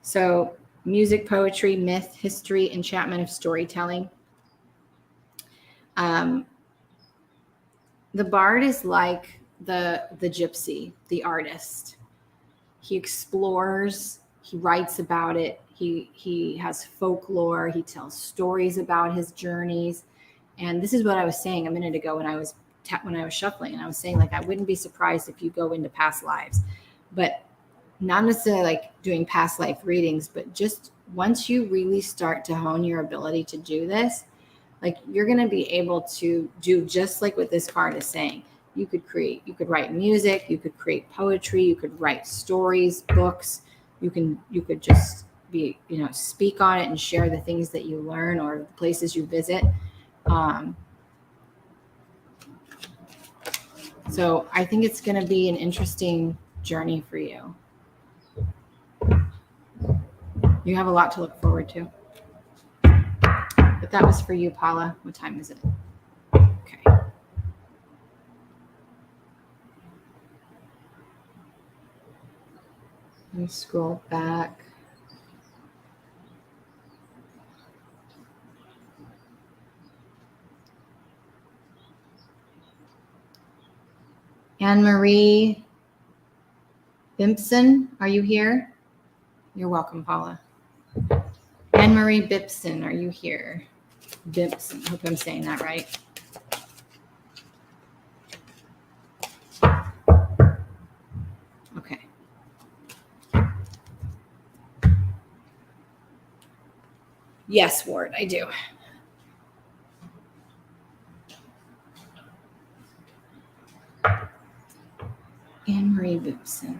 So music, poetry, myth, history, enchantment of storytelling. The Bard is like the gypsy, the artist. He explores, he writes about it, he has folklore, he tells stories about his journeys. And this is what I was saying a minute ago when I was when I was shuffling, and I was saying, like, I wouldn't be surprised if you go into past lives, but not necessarily like doing past life readings, but just once you really start to hone your ability to do this, like, you're going to be able to do just like what this card is saying. You could write music, you could create poetry, you could write stories, books, you could just be, speak on it and share the things that you learn or the places you visit. So I think it's going to be an interesting journey for you. You have a lot to look forward to. But that was for you, Paula. What time is it? Okay. Let me scroll back. Anne-Marie Bimpson, are you here? You're welcome, Paula. Anne-Marie Bipson, are you here? Bipson, hope I'm saying that right. Okay. Yes, Ward, I do. Anne-Marie Bipson.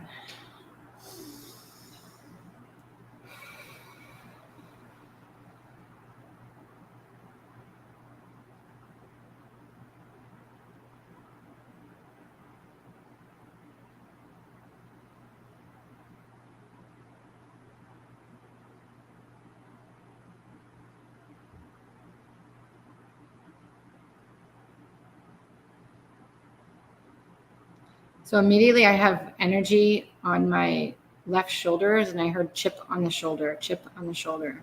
So immediately I have energy on my left shoulders, and I heard chip on the shoulder, chip on the shoulder.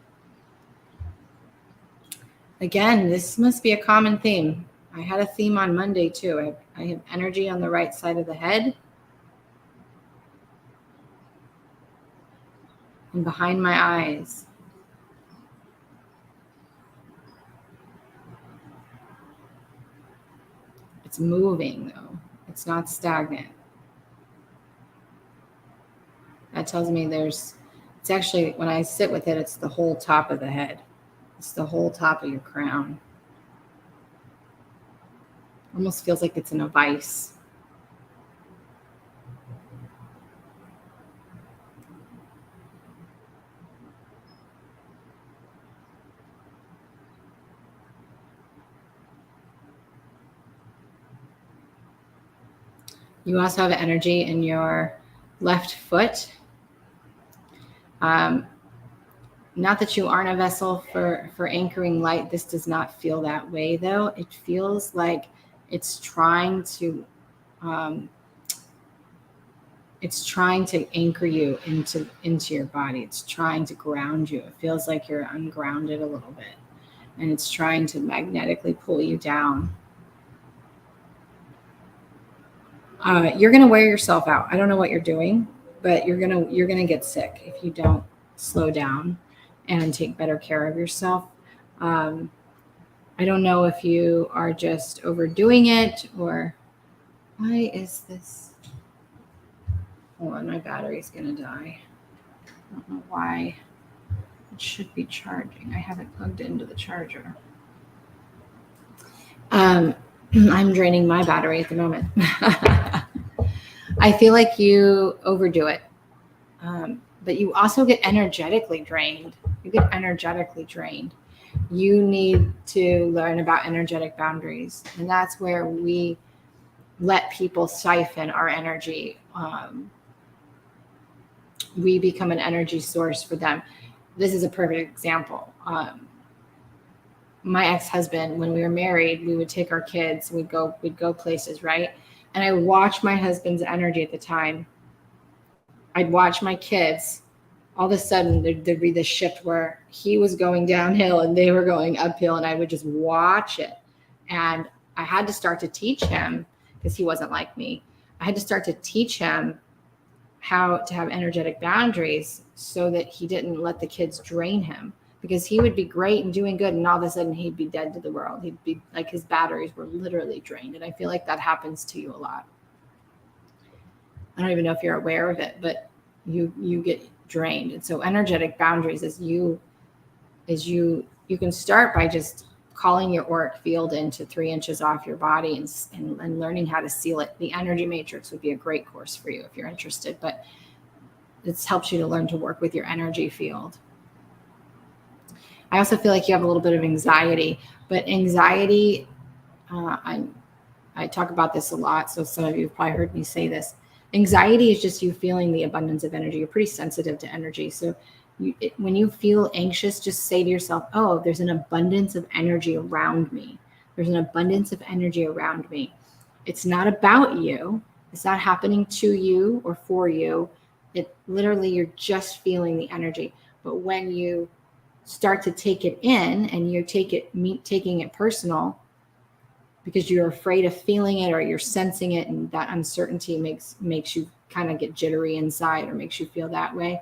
Again, this must be a common theme. I had a theme on Monday too. I have energy on the right side of the head and behind my eyes. It's moving though. It's not stagnant. That tells me it's actually, when I sit with it, it's the whole top of the head. It's the whole top of your crown. Almost feels like it's in a vice. You also have energy in your left foot. Not that you aren't a vessel for anchoring light. This does not feel that way, though. It feels like it's trying to anchor you into your body. It's trying to ground you. It feels like you're ungrounded a little bit, and it's trying to magnetically pull you down. You're going to wear yourself out. I don't know what you're doing, but you're going to get sick if you don't slow down and take better care of yourself. I don't know if you are just overdoing it, or why is this? Hold on, my battery's going to die. I don't know why. It should be charging. I have it plugged into the charger. I'm draining my battery at the moment. I feel like you overdo it. But you also get energetically drained. You need to learn about energetic boundaries. And that's where we let people siphon our energy. We become an energy source for them. This is a perfect example. My ex-husband, when we were married, we would take our kids, we'd go places, right? And I watched my husband's energy at the time. I'd watch my kids. All of a sudden, there'd be this shift where he was going downhill and they were going uphill, and I would just watch it. And I had to start to teach him, because he wasn't like me. I had to start to teach him how to have energetic boundaries so that he didn't let the kids drain him. because he would be great and doing good, and all of a sudden he'd be dead to the world. He'd be like, his batteries were literally drained. And I feel like that happens to you a lot. I don't even know if you're aware of it, but you get drained. And so energetic boundaries is you can start by just calling your auric field into 3 inches off your body and learning how to seal it. The energy matrix would be a great course for you if you're interested, but it helps you to learn to work with your energy field. I also feel like you have a little bit of anxiety, but anxiety, I talk about this a lot, so some of you have probably heard me say this. Anxiety is just you feeling the abundance of energy. You're pretty sensitive to energy. So when you feel anxious, just say to yourself, oh, there's an abundance of energy around me. There's an abundance of energy around me. It's not about you. It's not happening to you or for you. It literally, you're just feeling the energy. But when you start to take it in and you taking it personal, because you're afraid of feeling it or you're sensing it, and that uncertainty makes you kind of get jittery inside or makes you feel that way.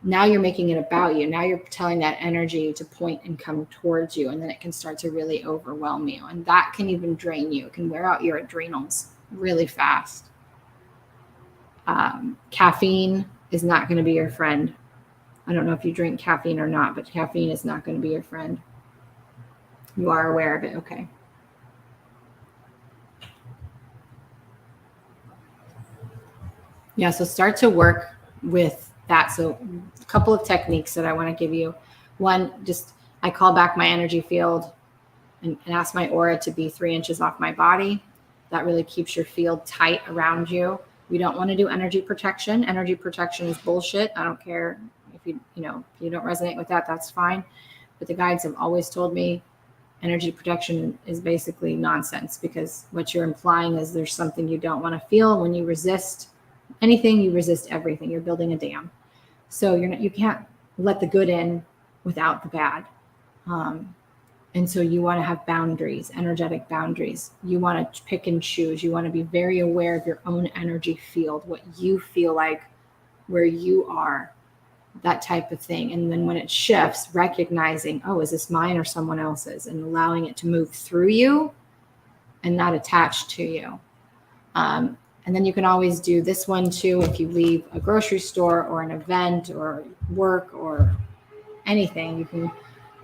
Now you're making it about you. Now you're telling that energy to point and come towards you, and then it can start to really overwhelm you. And that can even drain you. It can wear out your adrenals really fast. Caffeine is not going to be your friend. I don't know if you drink caffeine or not, but caffeine is not going to be your friend. You are aware of it. Okay. Yeah, so start to work with that. So a couple of techniques that I want to give you. One, just I call back my energy field and ask my aura to be 3 inches off my body. That really keeps your field tight around you. We don't want to do energy protection. Energy protection is bullshit. I don't care if you don't resonate with that, that's fine. But the guides have always told me energy protection is basically nonsense, because what you're implying is there's something you don't want to feel. When you resist anything, you resist everything. You're building a dam. So you can't let the good in without the bad. And so you want to have boundaries, energetic boundaries. You want to pick and choose. You want to be very aware of your own energy field, what you feel like, where you are, that type of thing. And then when it shifts, recognizing, oh, is this mine or someone else's? And allowing it to move through you and not attached to you. And then you can always do this one too if you leave a grocery store or an event or work or anything. You can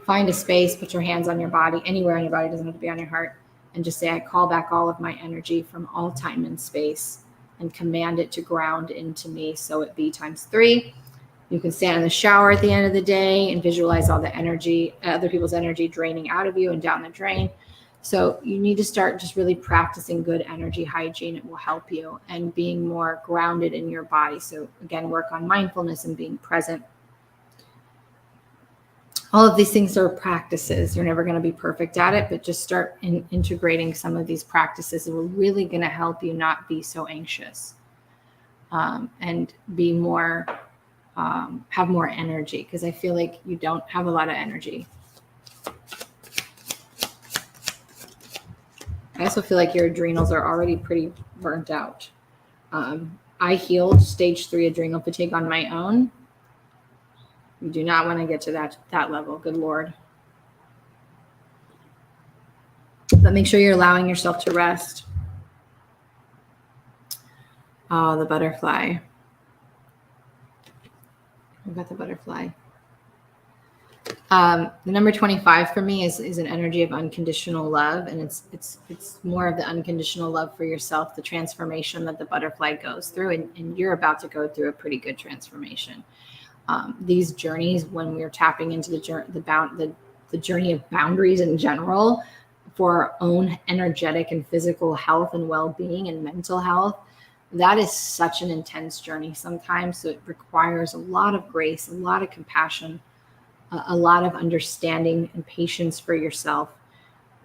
find a space, put your hands on your body, anywhere on your body, doesn't have to be on your heart, and just say, I call back all of my energy from all time and space and command it to ground into me, so it be ×3. You can stand in the shower at the end of the day and visualize all the energy, other people's energy draining out of you and down the drain. So you need to start just really practicing good energy hygiene. It will help you, and being more grounded in your body. So again, work on mindfulness and being present. All of these things are practices. You're never going to be perfect at it, but just start integrating some of these practices. It will really going to help you not be so anxious and be more, have more energy, because I feel like you don't have a lot of energy. I also feel like your adrenals are already pretty burnt out. I healed stage 3 adrenal fatigue on my own. You do not want to get to that level. Good Lord. But make sure you're allowing yourself to rest. Oh, the butterfly. We've got the butterfly. The number 25 for me is an energy of unconditional love, and it's more of the unconditional love for yourself, the transformation that the butterfly goes through, and you're about to go through a pretty good transformation. These journeys, when we're tapping into the journey of boundaries in general for our own energetic and physical health and well-being and mental health, that is such an intense journey sometimes. So it requires a lot of grace, a lot of compassion, a lot of understanding and patience for yourself,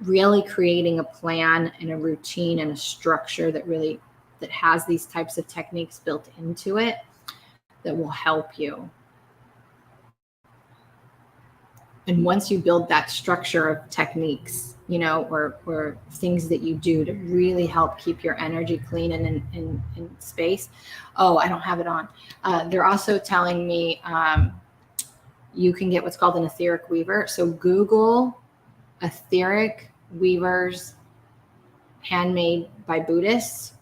really creating a plan and a routine and a structure that has these types of techniques built into it that will help you. And once you build that structure of techniques, or things that you do to really help keep your energy clean and in space. Oh, I don't have it on. They're also telling me you can get what's called an etheric weaver. So Google etheric weavers handmade by Buddhists.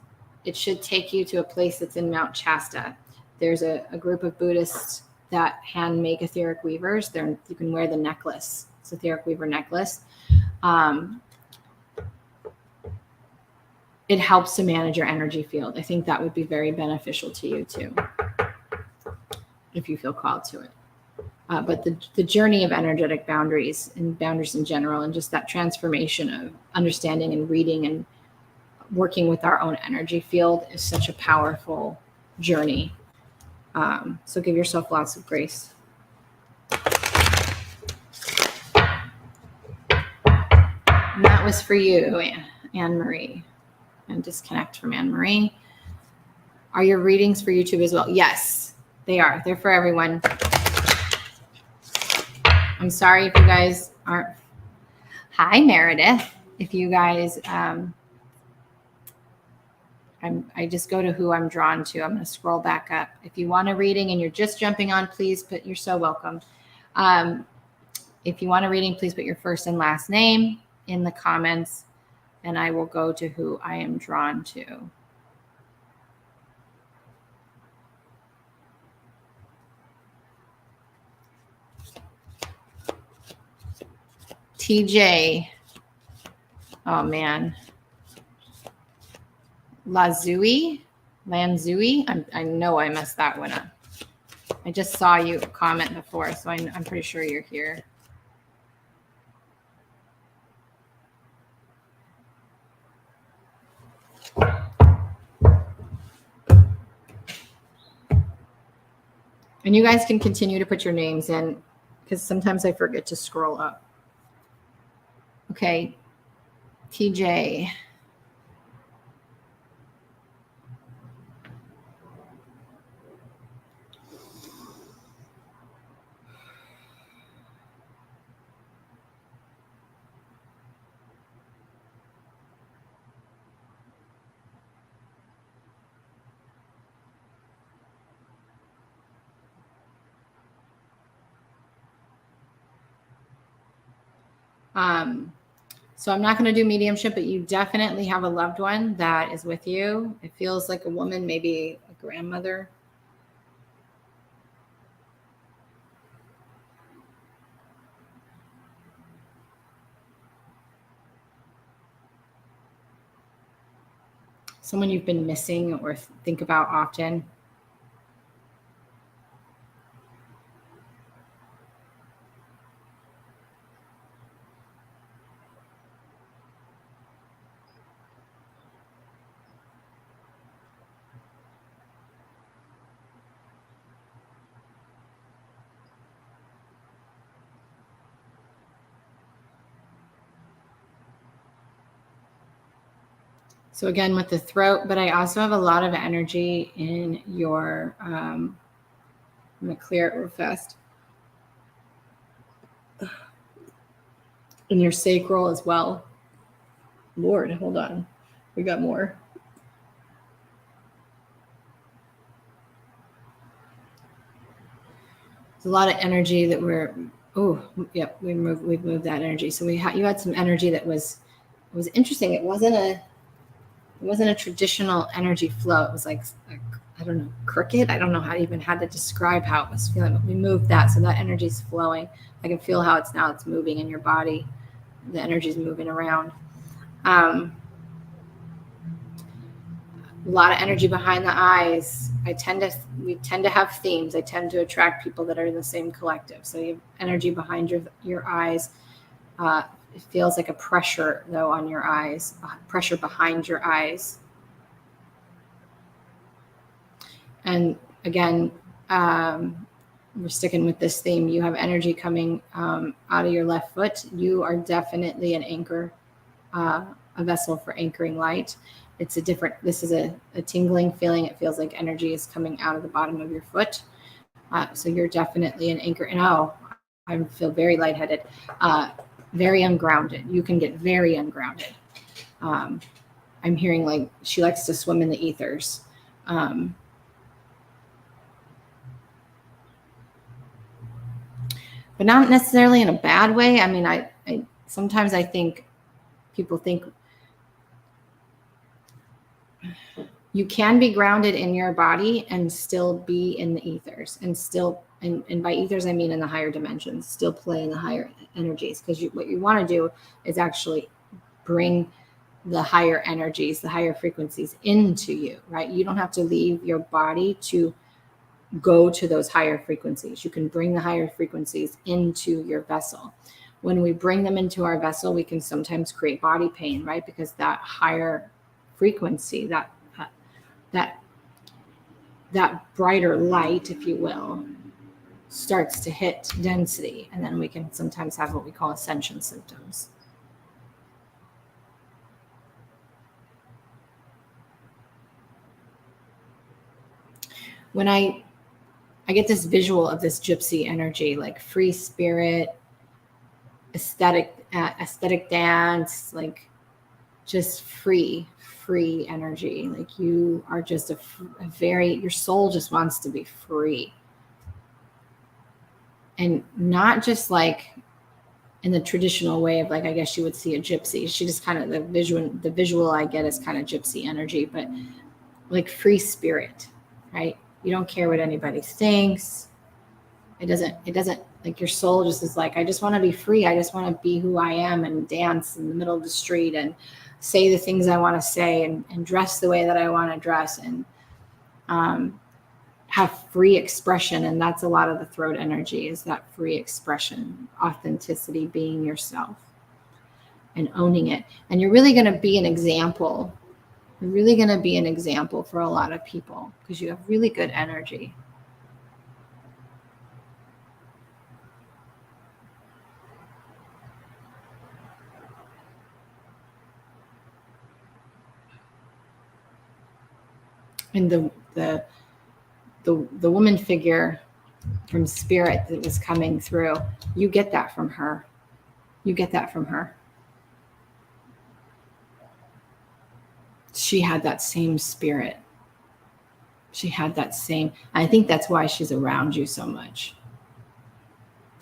It should take you to a place that's in Mount Shasta. There's a group of Buddhists that hand make etheric weavers. You can wear the necklace. It's etheric weaver necklace. It helps to manage your energy field. I think that would be very beneficial to you too, if you feel called to it. But the journey of energetic boundaries and boundaries in general, and just that transformation of understanding and reading and working with our own energy field is such a powerful journey. So give yourself lots of grace. And that was for you, Anne-Marie. And disconnect from Anne-Marie. Are your readings for YouTube as well? Yes, they are. They're for everyone. I'm sorry if you guys aren't. Hi, Meredith. If you guys, I just go to who I'm drawn to. I'm going to scroll back up. If you want a reading and you're just jumping on, please put. You're so welcome. If you want a reading, please put your first and last name in the comments, and I will go to who I am drawn to. TJ. Oh, man. Lanzui. I know I messed that one up. I just saw you comment before, so I'm pretty sure you're here. And you guys can continue to put your names in, because sometimes I forget to scroll up. Okay, TJ. So I'm not going to do mediumship, but you definitely have a loved one that is with you. It feels like a woman, maybe a grandmother. Someone you've been missing or think about often. So again, with the throat, but I also have a lot of energy in your, I'm going to clear it real fast. In your sacral as well. Lord, hold on. We got more. There's a lot of energy that we've moved that energy. So you had some energy that was interesting. It wasn't a traditional energy flow. It was like I don't know, crooked. I don't know how to describe how it was feeling, but we moved that. So that energy is flowing. I can feel how it's moving in your body. The energy is moving around. A lot of energy behind the eyes. We tend to have themes. I tend to attract people that are in the same collective. So you have energy behind your eyes. It feels like a pressure though on your eyes, pressure behind your eyes. And again, we're sticking with this theme. You have energy coming out of your left foot. You are definitely an anchor, a vessel for anchoring light. This is a tingling feeling. It feels like energy is coming out of the bottom of your foot. So you're definitely an anchor. And I feel very lightheaded, very ungrounded. You can get very ungrounded. I'm hearing like she likes to swim in the ethers. but not necessarily in a bad way. I mean, I sometimes I think people think you can be grounded in your body and still be in the ethers, and still, and by ethers I mean in the higher dimensions, still play in the higher energies, because what you want to do is actually bring the higher energies, the higher frequencies into you, right? You don't have to leave your body to go to those higher frequencies. You can bring the higher frequencies into your vessel. When we bring them into our vessel, we can sometimes create body pain, right? Because that higher frequency, that brighter light, if you will, starts to hit density, and then we can sometimes have what we call ascension symptoms. When I get this visual of this gypsy energy, like free spirit, aesthetic dance, like just free energy. Like you are just your soul just wants to be free. And not just like in the traditional way of, like, I guess you would see a gypsy. She just kind of, the visual I get is kind of gypsy energy, but like free spirit, right? You don't care what anybody thinks. It doesn't like, your soul just is like, I just want to be free. I just want to be who I am and dance in the middle of the street and say the things I want to say and dress the way that I want to dress, and have free expression. And that's a lot of the throat energy, is that free expression, authenticity, being yourself and owning it. And you're really going to be an example. You're really going to be an example for a lot of people, because you have really good energy. And the woman figure from spirit that was coming through, you get that from her. You get that from her. She had that same spirit. She had that same, I think that's why she's around you so much.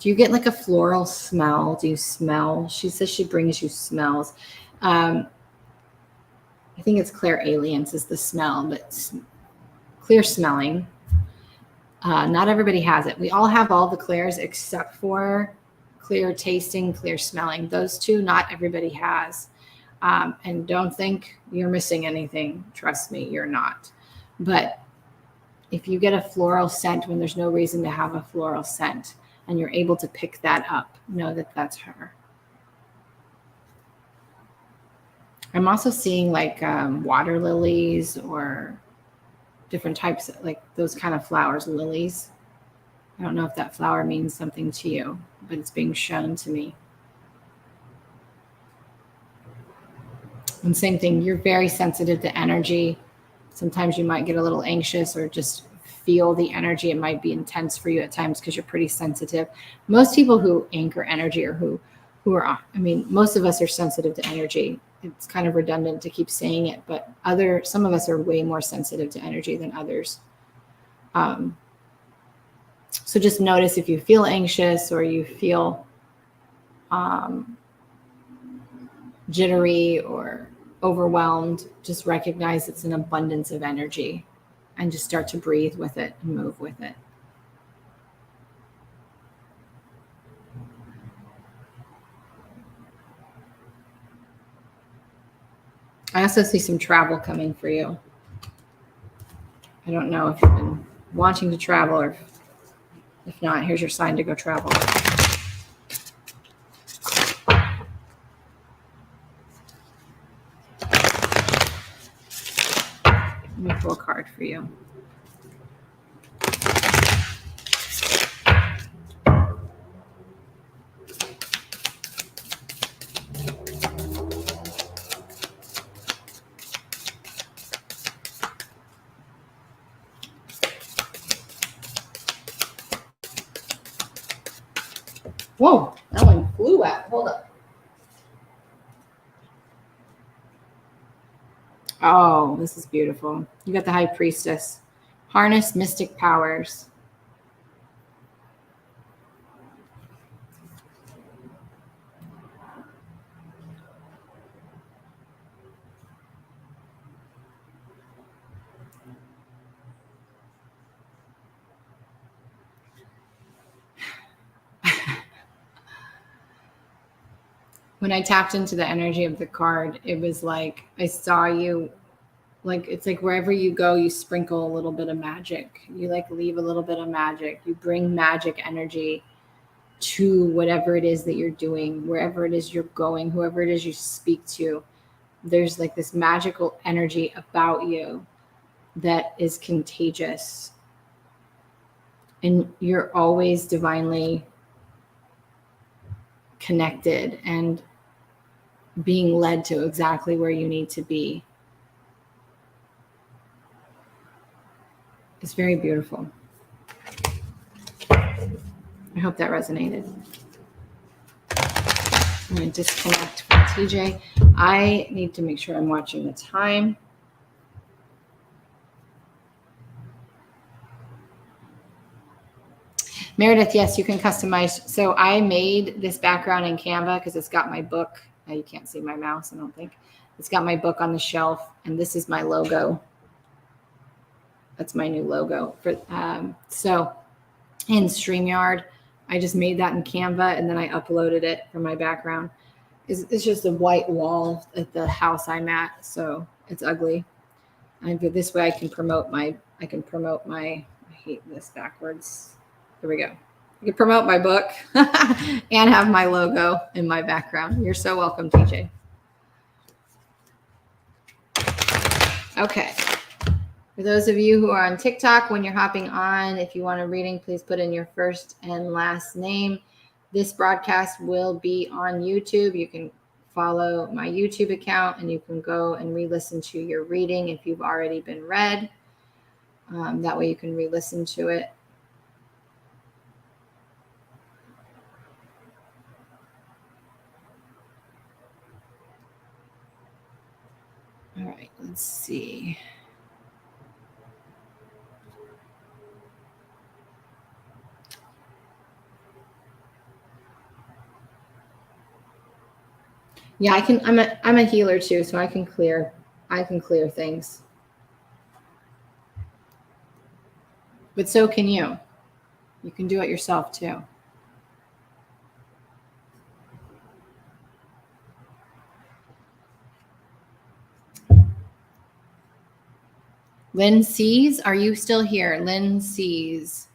Do you get like a floral smell? Do you smell? She says she brings you smells. I think it's clairalience is the smell, but clear smelling. Not everybody has it. We all have all the clairs except for clear tasting, clear smelling. Those two, not everybody has. And don't think you're missing anything. Trust me, you're not. But if you get a floral scent when there's no reason to have a floral scent, and you're able to pick that up, know that that's her. I'm also seeing like water lilies, or different types of, like, those kind of flowers, lilies. I don't know if that flower means something to you, but it's being shown to me. And same thing, you're very sensitive to energy. Sometimes you might get a little anxious or just feel the energy. It might be intense for you at times because you're pretty sensitive. Most people who anchor energy, or who are, I mean, most of us are sensitive to energy. It's kind of redundant to keep saying it, but some of us are way more sensitive to energy than others. So just notice if you feel anxious, or you feel jittery or overwhelmed, just recognize it's an abundance of energy, and just start to breathe with it and move with it. I also see some travel coming for you. I don't know if you've been wanting to travel, or if not, here's your sign to go travel. Let me pull a card for you. Whoa, that one flew out. Hold up. Oh, this is beautiful. You got the High Priestess. Harness mystic powers. when I tapped into the energy of the card, it was like I saw you. Like it's like wherever you go, you sprinkle a little bit of magic. You like leave a little bit of magic. You bring magic energy to whatever it is that you're doing, wherever it is you're going, whoever it is you speak to. There's like this magical energy about you that is contagious. And you're always divinely connected and being led to exactly where you need to be. It's very beautiful. I hope that resonated. I'm going to disconnect from TJ. I need to make sure I'm watching the time. Meredith, yes, you can customize. So I made this background in Canva because it's got my book. You can't see my mouse, I don't think. It's got my book on the shelf, and this is my logo. That's my new logo. So in StreamYard, I just made that in Canva, and then I uploaded it for my background. It's just a white wall at the house I'm at, so it's ugly. And this way I can promote my, I hate this backwards. Here we go. I can promote my book and have my logo in my background. You're so welcome, TJ. Okay. For those of you who are on TikTok, when you're hopping on, if you want a reading, please put in your first and last name. This broadcast will be on YouTube. You can follow my YouTube account and you can go and re-listen to your reading if you've already been read. That way you can re-listen to it. All right, let's see. Yeah, I can. I'm a healer too, so I can clear things. But so can you. You can do it yourself too. Lynn Sees, are you still here? Lynn Sees.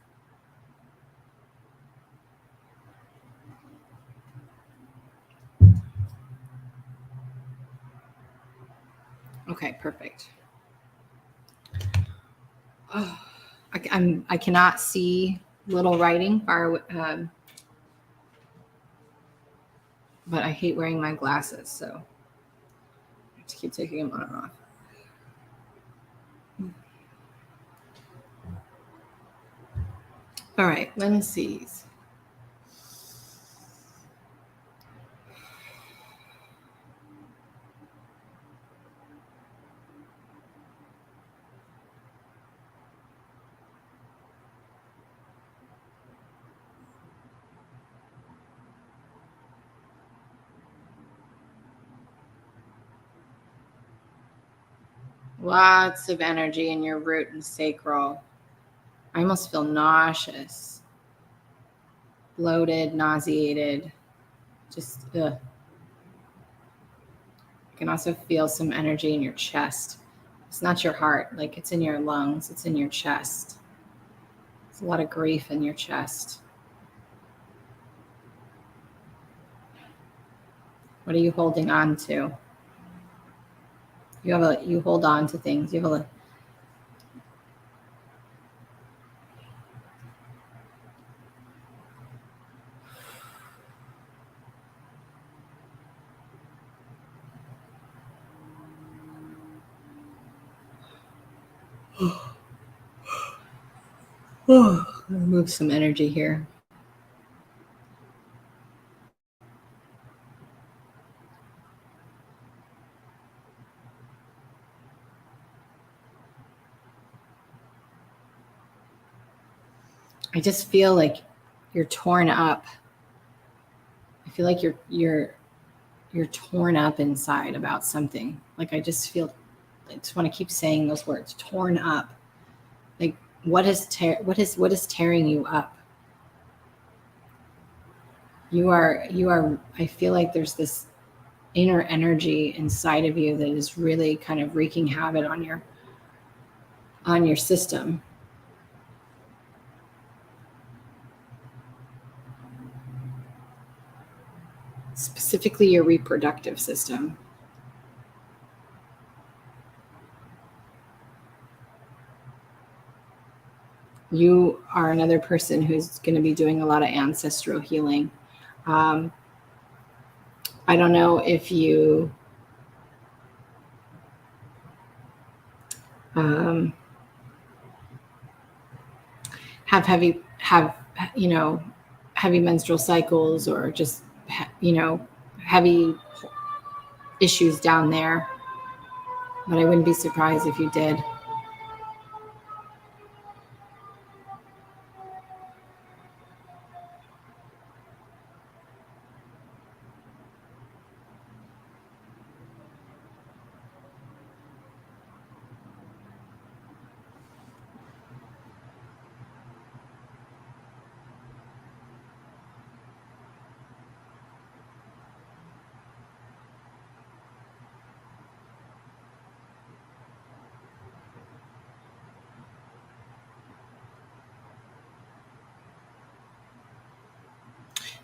Okay, perfect. Oh, I cannot see little writing far, but I hate wearing my glasses, so I have to keep taking them on and off. All right, Lynn Sees. Lots of energy in your root and sacral. I almost feel nauseous, bloated, nauseated, just ugh. You can also feel some energy in your chest. It's not your heart, like it's in your lungs, it's in your chest. There's a lot of grief in your chest. What are you holding on to? You hold on to things. You have a I'll move some energy here. I just feel like you're torn up. I feel like you're torn up inside about something. Like I just want to keep saying those words, torn up. Like what is tearing you up? You are I feel like there's this inner energy inside of you that is really kind of wreaking havoc on your system. Specifically your reproductive system. You are another person who's going to be doing a lot of ancestral healing. I don't know if you have heavy menstrual cycles, or just heavy issues down there, but I wouldn't be surprised if you did.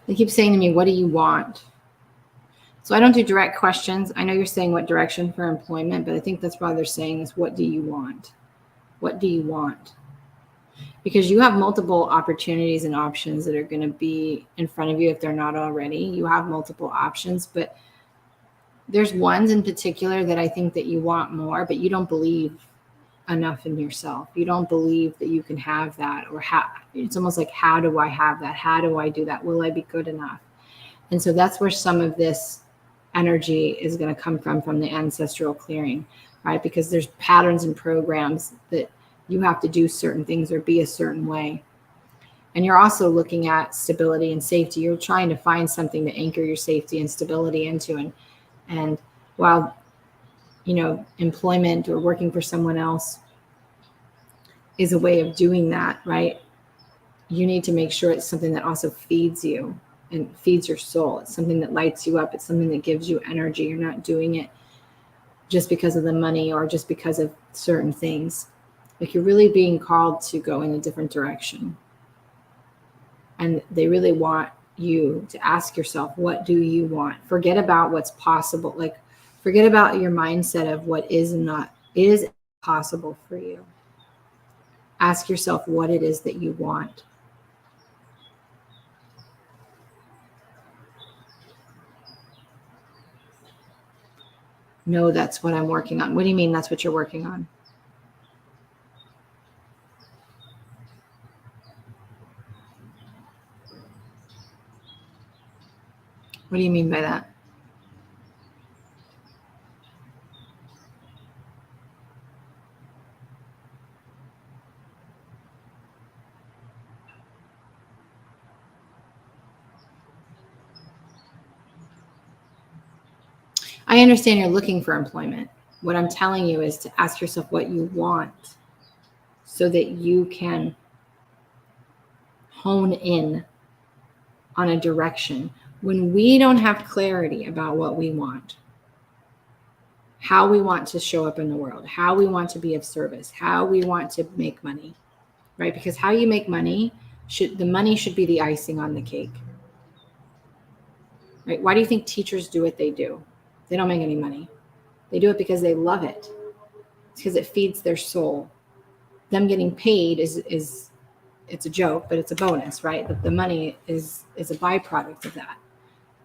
They keep saying to me, what do you want? So I don't do direct questions. I know you're saying what direction for employment, but I think that's why they're saying is, what do you want? What do you want? Because you have multiple opportunities and options that are going to be in front of you if they're not already. You have multiple options, but there's ones in particular that I think that you want more, but you don't believe enough in yourself. You don't believe that you can have that, or it's almost like, how do I have that? How do I do that? Will I be good enough? And so that's where some of this energy is going to come from the ancestral clearing, right? Because there's patterns and programs that you have to do certain things or be a certain way. And you're also looking at stability and safety. You're trying to find something to anchor your safety and stability into. And while, employment or working for someone else is a way of doing that, right? You need to make sure it's something that also feeds you and feeds your soul. It's something that lights you up. It's something that gives you energy. You're not doing it just because of the money or just because of certain things. Like, you're really being called to go in a different direction. And they really want you to ask yourself, what do you want? Forget about what's possible. Like, forget about your mindset of what is possible for you. Ask yourself what it is that you want. No, that's what I'm working on. What do you mean that's what you're working on? What do you mean by that? I understand you're looking for employment. What I'm telling you is to ask yourself what you want so that you can hone in on a direction. When we don't have clarity about what we want, how we want to show up in the world, how we want to be of service, how we want to make money, right? Because how you make money, the money should be the icing on the cake, right? Why do you think teachers do what they do? They don't make any money. They do it because they love it. It's because it feeds their soul. Them getting paid is it's a joke, but it's a bonus, right? The money is a byproduct of that.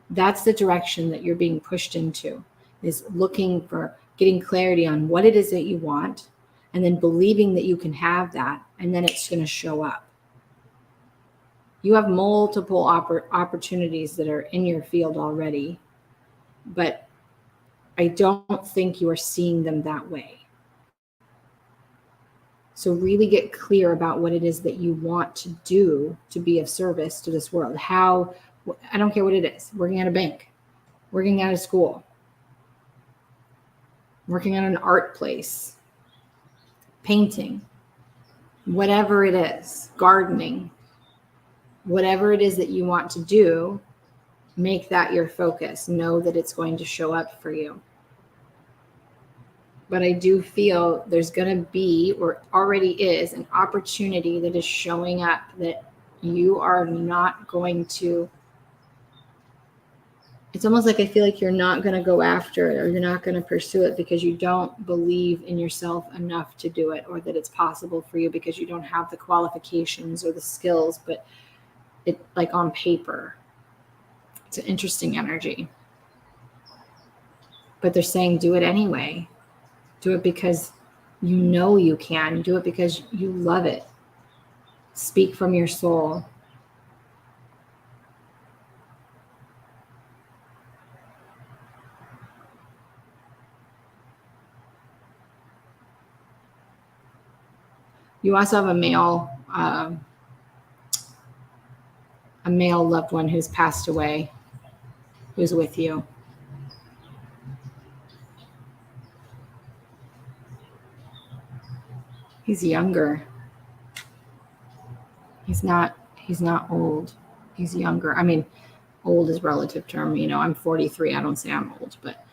That's the direction that you're being pushed into, is looking for getting clarity on what it is that you want, and then believing that you can have that, and then it's going to show up. You have multiple opportunities that are in your field already, but I don't think you are seeing them that way. So really get clear about what it is that you want to do to be of service to this world. I don't care what it is. Working at a bank, working at a school, working at an art place, painting, whatever it is, gardening, whatever it is that you want to do, Make that your focus. Know that it's going to show up for you. But I do feel there's going to be, or already is, an opportunity that is showing up that you are not going to. It's almost like I feel like you're not going to go after it, or you're not going to pursue it because you don't believe in yourself enough to do it, or that it's possible for you because you don't have the qualifications or the skills, but it, like, on paper. It's an interesting energy. But they're saying do it anyway. Do it because you know you can. Do it because you love it. Speak from your soul. You also have a male loved one who's passed away, who's with you. He's younger. He's not old. He's younger. I mean, old is relative term. You know, I'm 43. I don't say I'm old, but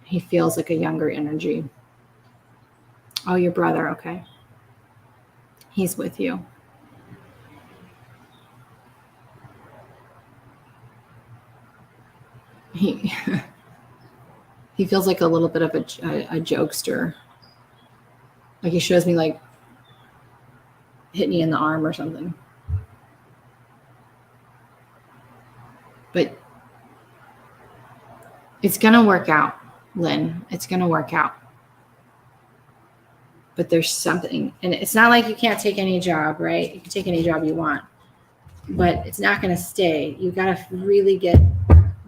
he feels like a younger energy. Oh, your brother. Okay. He's with you. He feels like a little bit of a jokester. Like he shows me, like, hit me in the arm or something. But it's going to work out, Lynn. It's going to work out. But there's something, and it's not like you can't take any job, right? You can take any job you want, but it's not going to stay. You got to really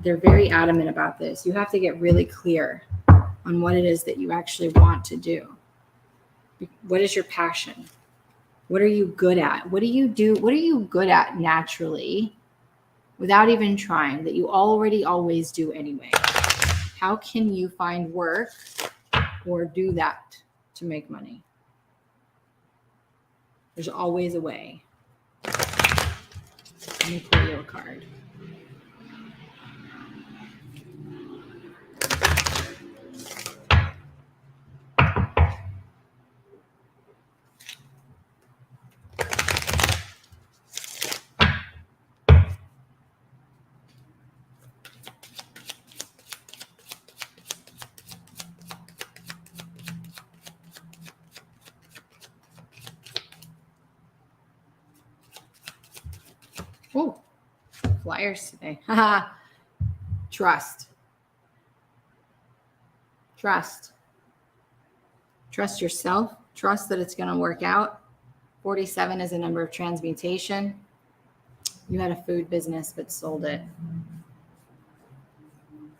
they're very adamant about this. You have to get really clear on what it is that you actually want to do. What is your passion? What are you good at? What do you do? What are you good at naturally without even trying, that you already always do anyway? How can you find work or do that to make money? There's always a way. Let me pull you a card. Oh, flyers today. Trust. Trust. Trust yourself. Trust that it's going to work out. 47 is a number of transmutation. You had a food business but sold it.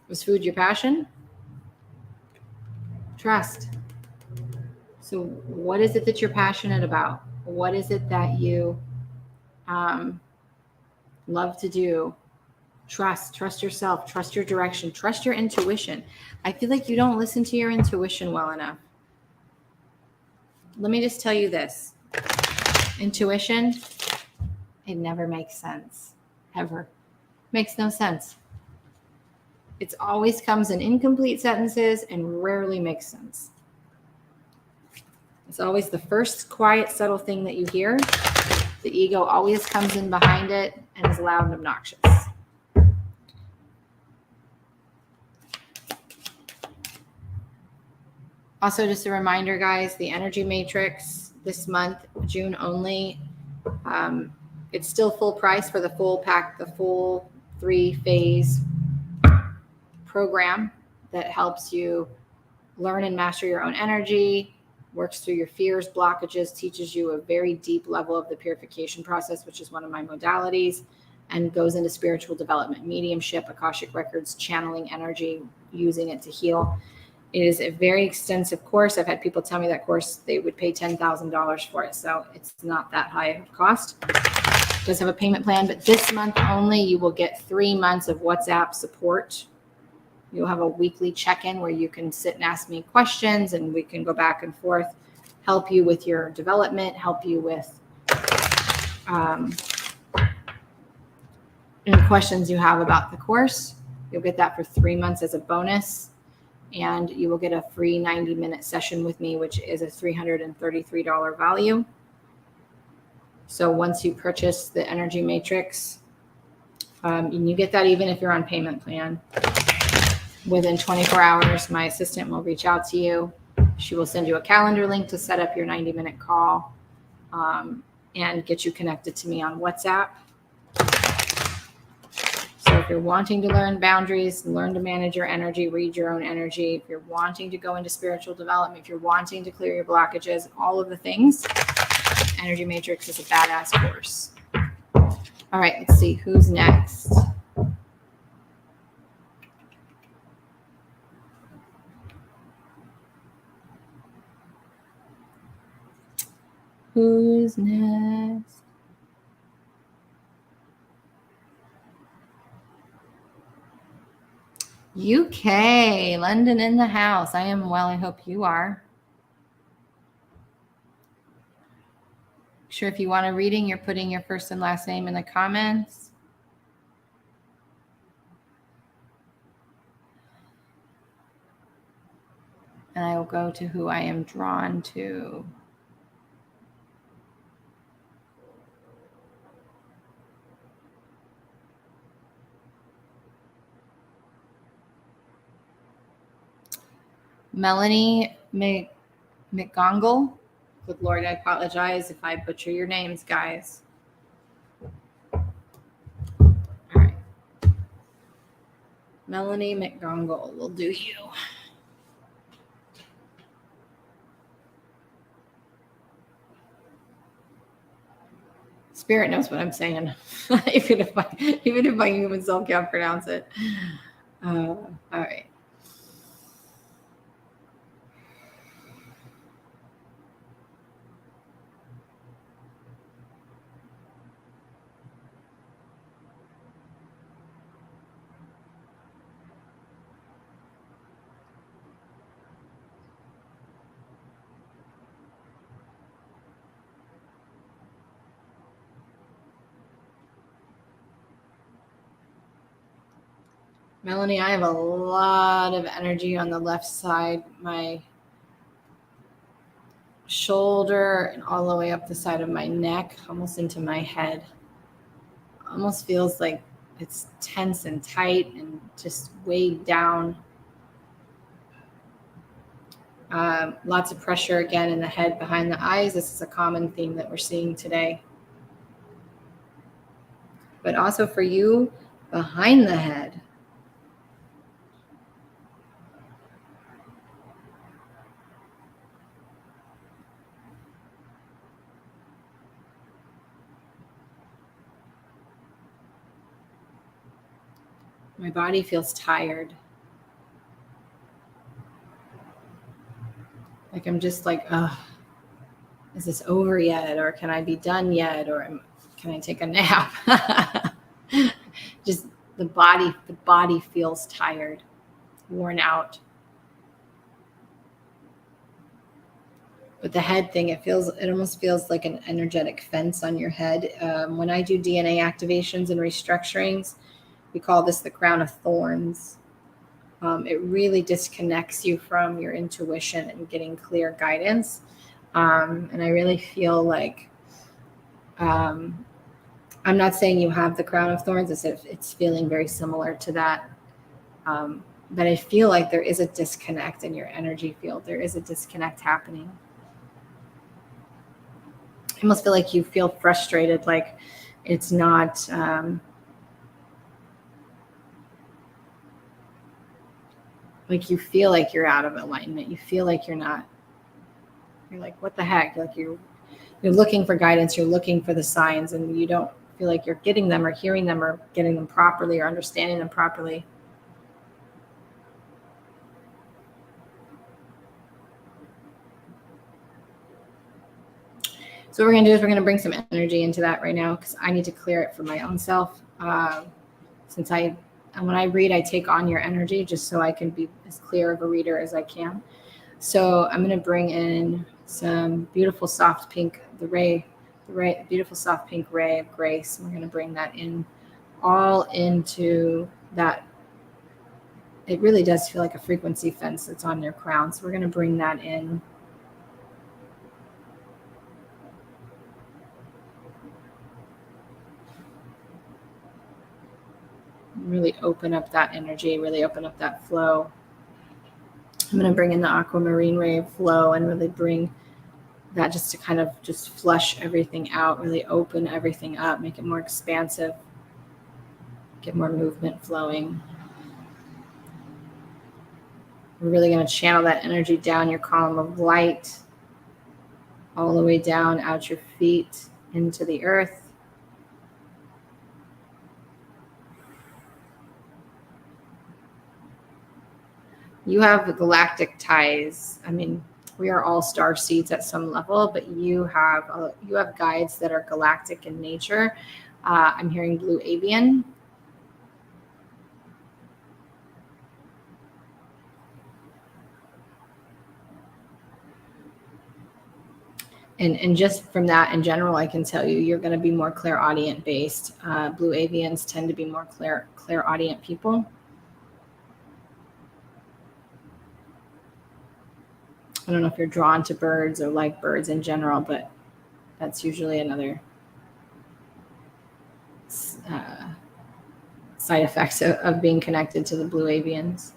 Was food your passion? Trust. So what is it that you're passionate about? What is it that you love to do? Trust yourself, trust your direction, trust your intuition. I feel like you don't listen to your intuition well enough. Let me just tell you this. Intuition, it never makes sense. Ever. Makes no sense. It always comes in incomplete sentences and rarely makes sense. It's always the first quiet, subtle thing that you hear. The ego always comes in behind it and is loud and obnoxious. Also, just a reminder, guys, the Energy Matrix this month, June only, it's still full price for the full pack, the full 3-phase program that helps you learn and master your own energy, works through your fears, blockages, teaches you a very deep level of the purification process, which is one of my modalities, and goes into spiritual development, mediumship, Akashic records, channeling energy, using it to heal. It is a very extensive course. I've had people tell me that course, they would pay $10,000 for it. So it's not that high of cost. It does have a payment plan, but this month only, you will get 3 months of WhatsApp support. You'll have a weekly check-in where you can sit and ask me questions, and we can go back and forth, help you with your development, help you with, and of questions you have about the course. You'll get that for 3 months as a bonus. And you will get a free 90-minute session with me, which is a $333 value. So once you purchase the Energy Matrix, and you get that even if you're on payment plan, within 24 hours, my assistant will reach out to you. She will send you a calendar link to set up your 90-minute call, and get you connected to me on WhatsApp. So if you're wanting to learn boundaries, learn to manage your energy, read your own energy, if you're wanting to go into spiritual development, if you're wanting to clear your blockages, all of the things, Energy Matrix is a badass course. All right, let's see who's next. Who's next? UK, London in the house. I am well. I hope you are. Sure, if you want a reading, you're putting your first and last name in the comments. And I will go to who I am drawn to. Melanie McGongle. Good Lord, I apologize if I butcher your names, guys. All right. Melanie McGongle will do you. Spirit knows what I'm saying, even if my human soul can't pronounce it. All right. Melanie, I have a lot of energy on the left side, my shoulder and all the way up the side of my neck, almost into my head. Almost feels like it's tense and tight and just weighed down. Lots of pressure again in the head behind the eyes. This is a common theme that we're seeing today. But also for you, behind the head. My body feels tired. Like I'm just like, is this over yet? Or can I be done yet? Or can I take a nap? Just the body feels tired, worn out. But the head thing, it almost feels like an energetic fence on your head. When I do DNA activations and restructurings, we call this the crown of thorns. It really disconnects you from your intuition and getting clear guidance. And I really feel like, I'm not saying you have the crown of thorns, it's feeling very similar to that. But I feel like there is a disconnect in your energy field. There is a disconnect happening. I almost feel like you feel frustrated, like it's not, like you feel like you're out of alignment. You feel like you're not. You're like, what the heck? Like you're looking for guidance. You're looking for the signs, and you don't feel like you're getting them or hearing them or getting them properly or understanding them properly. So what we're going to do is we're going to bring some energy into that right now, because I need to clear it for my own self. When I read, I take on your energy just so I can be as clear of a reader as I can. So I'm going to bring in some beautiful soft pink, beautiful soft pink ray of grace. And we're going to bring that in all into that. It really does feel like a frequency fence that's on your crown. So we're going to bring that in. Really open up that energy, really open up that flow. I'm going to bring in the aquamarine ray of flow and really bring that just to kind of just flush everything out, really open everything up, make it more expansive, get more movement flowing. We're really going to channel that energy down your column of light, all the way down out your feet into the earth. You have galactic ties. I mean, we are all star seeds at some level, but you have guides that are galactic in nature. I'm hearing blue avian. And just from that in general, I can tell you, you're going to be more clairaudient based. Blue avians tend to be more clairaudient people. I don't know if you're drawn to birds or like birds in general, but that's usually another side effect of being connected to the blue avians.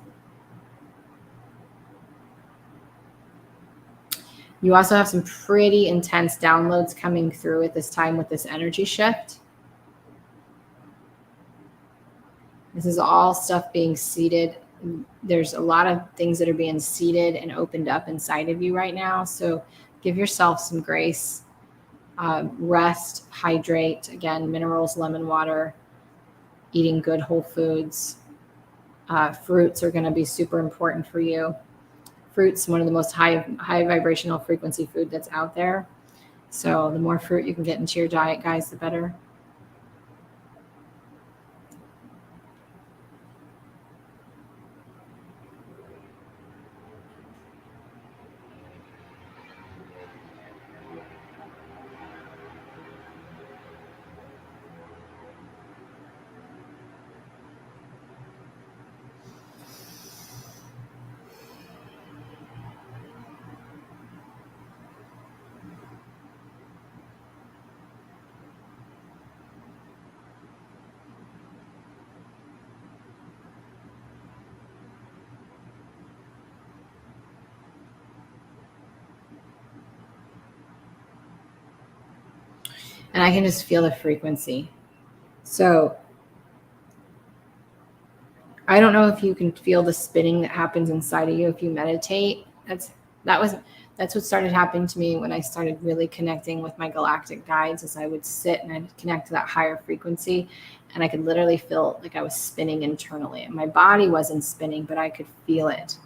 You also have some pretty intense downloads coming through at this time with this energy shift. This is all stuff being seeded. There's a lot of things that are being seeded and opened up inside of you right now. So give yourself some grace, rest, hydrate, again, minerals, lemon water, eating good whole foods. Fruits are going to be super important for you. Fruit's one of the most high vibrational frequency food that's out there. So the more fruit you can get into your diet, guys, the better. And I can just feel the frequency. So I don't know if you can feel the spinning that happens inside of you if you meditate. That's what started happening to me when I started really connecting with my galactic guides. As I would sit and I'd connect to that higher frequency, and I could literally feel like I was spinning internally. And my body wasn't spinning, but I could feel it.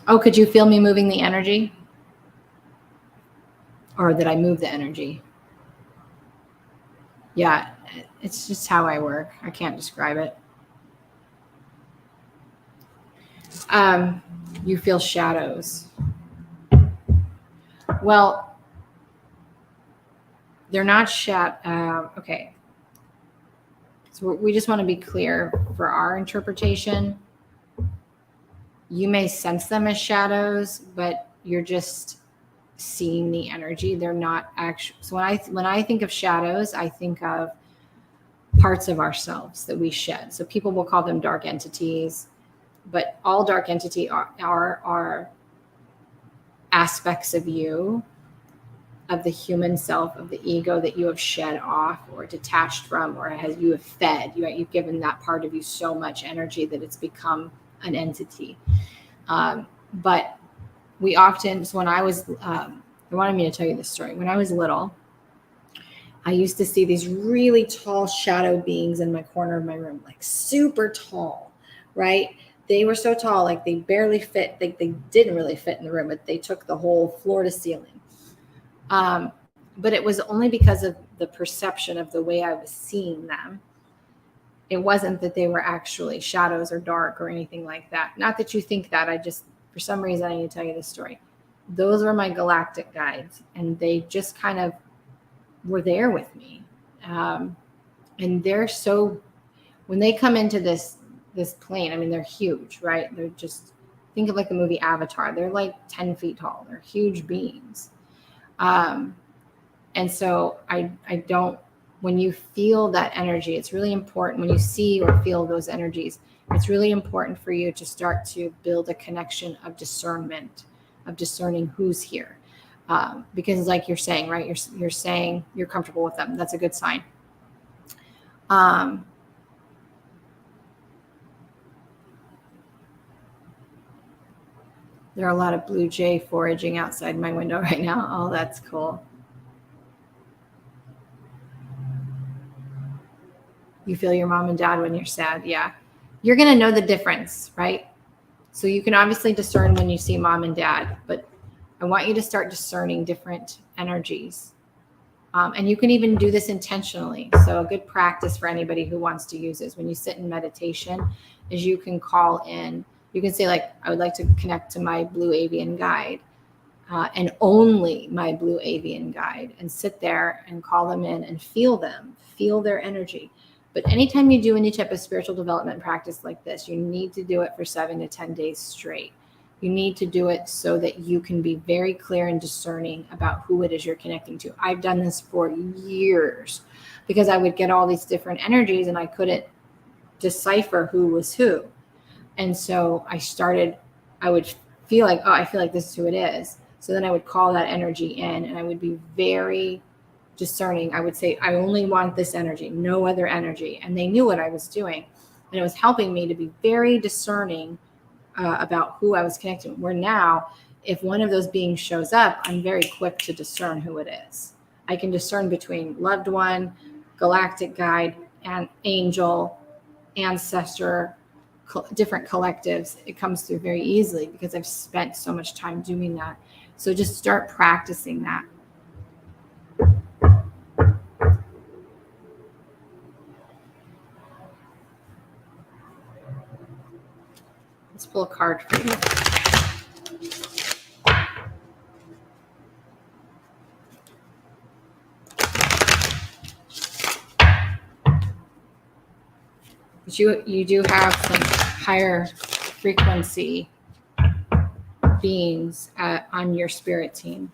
Oh, could you feel me moving the energy? Or did I move the energy? Yeah, it's just how I work. I can't describe it. You feel shadows. Well, they're not okay. So we just want to be clear for our interpretation. You may sense them as shadows, but you're just seeing the energy. They're not actually. So when I think of shadows, I think of parts of ourselves that we shed. So people will call them dark entities, but all dark entity are aspects of you, of the human self, of the ego that you have shed off or detached from, or you have fed. You've given that part of you so much energy that it's become an entity. But we often, so when I was, they wanted me to tell you this story. When I was little, I used to see these really tall shadow beings in my corner of my room, like super tall, right? They were so tall, like they barely fit. They didn't really fit in the room, but they took the whole floor to ceiling. But it was only because of the perception of the way I was seeing them. It wasn't that they were actually shadows or dark or anything like that. Not that you think that. For some reason, I need to tell you this story. Those were my galactic guides, and they just kind of were there with me. And they're so, when they come into this plane, I mean, they're huge, right? They're just, think of like the movie Avatar. They're like 10 feet tall. They're huge beings. And so I don't, when you feel that energy, it's really important when you see or feel those energies, it's really important for you to start to build a connection of discernment, of discerning who's here. Because like you're saying, right? You're saying you're comfortable with them. That's a good sign. There are a lot of blue jay foraging outside my window right now. Oh, that's cool. You feel your mom and dad when you're sad. Yeah. You're going to know the difference, right? So you can obviously discern when you see mom and dad, but I want you to start discerning different energies. And you can even do this intentionally. So a good practice for anybody who wants to use this when you sit in meditation is you can call in, you can say like, I would like to connect to my blue avian guide and only my blue avian guide, and sit there and call them in and feel them, feel their energy. But anytime you do any type of spiritual development practice like this, you need to do it for 7 to 10 days straight. You need to do it so that you can be very clear and discerning about who it is you're connecting to. I've done this for years because I would get all these different energies and I couldn't decipher who was who. And so I would feel like, oh, I feel like this is who it is. So then I would call that energy in and I would be very discerning. I would say, I only want this energy, no other energy. And they knew what I was doing. And it was helping me to be very discerning about who I was connecting with. Where now, if one of those beings shows up, I'm very quick to discern who it is. I can discern between loved one, galactic guide, and angel, ancestor, different collectives. It comes through very easily because I've spent so much time doing that. So just start practicing that. Let's pull a card for you. But you do have some higher frequency beings on your spirit team.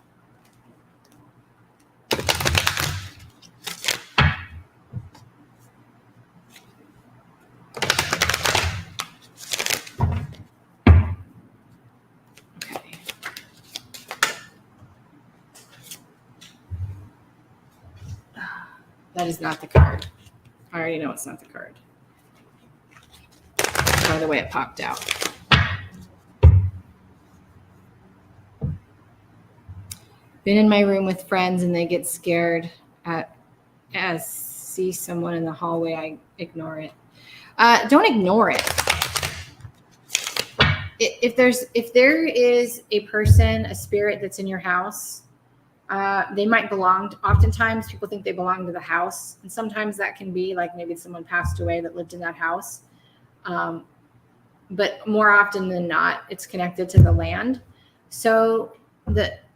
Okay. That is not the card. I already know it's not the card. By the way it popped out. Been in my room with friends and they get scared as see someone in the hallway. I ignore it. Don't ignore it. If there is a person, a spirit that's in your house, they might belong. Oftentimes people think they belong to the house. And sometimes that can be like maybe someone passed away that lived in that house. But more often than not, it's connected to the land. So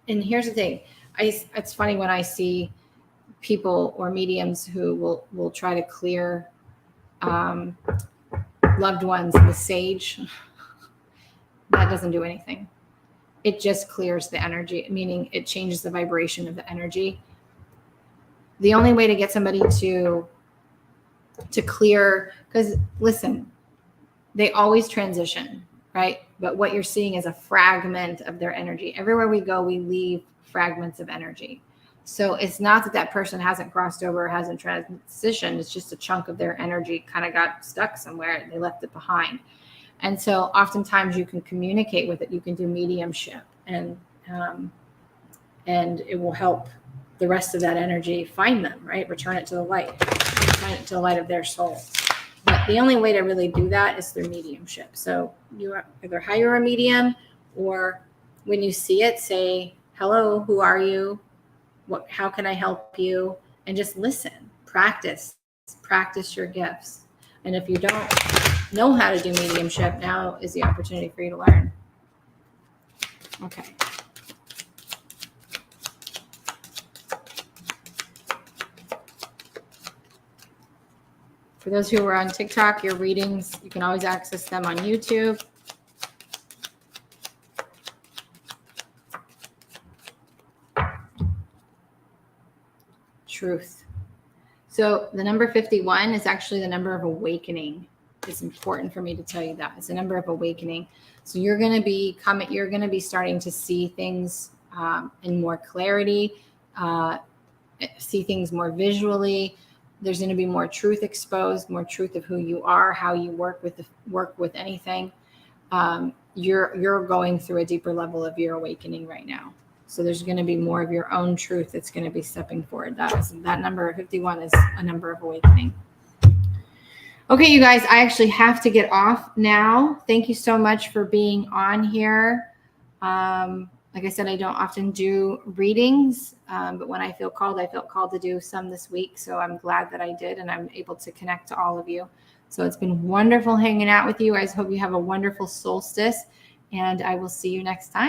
and here's the thing. It's funny when I see people or mediums who will try to clear loved ones with sage. That doesn't do anything. It just clears the energy, meaning it changes the vibration of the energy. The only way to get somebody to clear, because listen, they always transition, right? But what you're seeing is a fragment of their energy. Everywhere we go, we leave fragments of energy. So it's not that person hasn't crossed over or hasn't transitioned. It's just a chunk of their energy kind of got stuck somewhere. They left it behind. And so oftentimes you can communicate with it. You can do mediumship and it will help the rest of that energy find them, right? Return it to the light, find it to the light of their soul. But the only way to really do that is through mediumship. So you either hire a medium or when you see it, say, hello, who are you? How can I help you? And just listen, practice your gifts. And if you don't know how to do mediumship, now is the opportunity for you to learn. Okay. For those who are on TikTok, your readings, you can always access them on YouTube. Truth. So the number 51 is actually the number of awakening. It's important for me to tell you that. It's a number of awakening. So you're going to be starting to see things in more clarity, see things more visually. There's going to be more truth exposed, more truth of who you are, how you work with anything. You're going through a deeper level of your awakening right now. So there's going to be more of your own truth that's going to be stepping forward. That number 51 is a number of awakening. Okay, you guys, I actually have to get off now. Thank you so much for being on here. Like I said, I don't often do readings, but when I felt called to do some this week. So I'm glad that I did, and I'm able to connect to all of you. So it's been wonderful hanging out with you. I hope you have a wonderful solstice, and I will see you next time.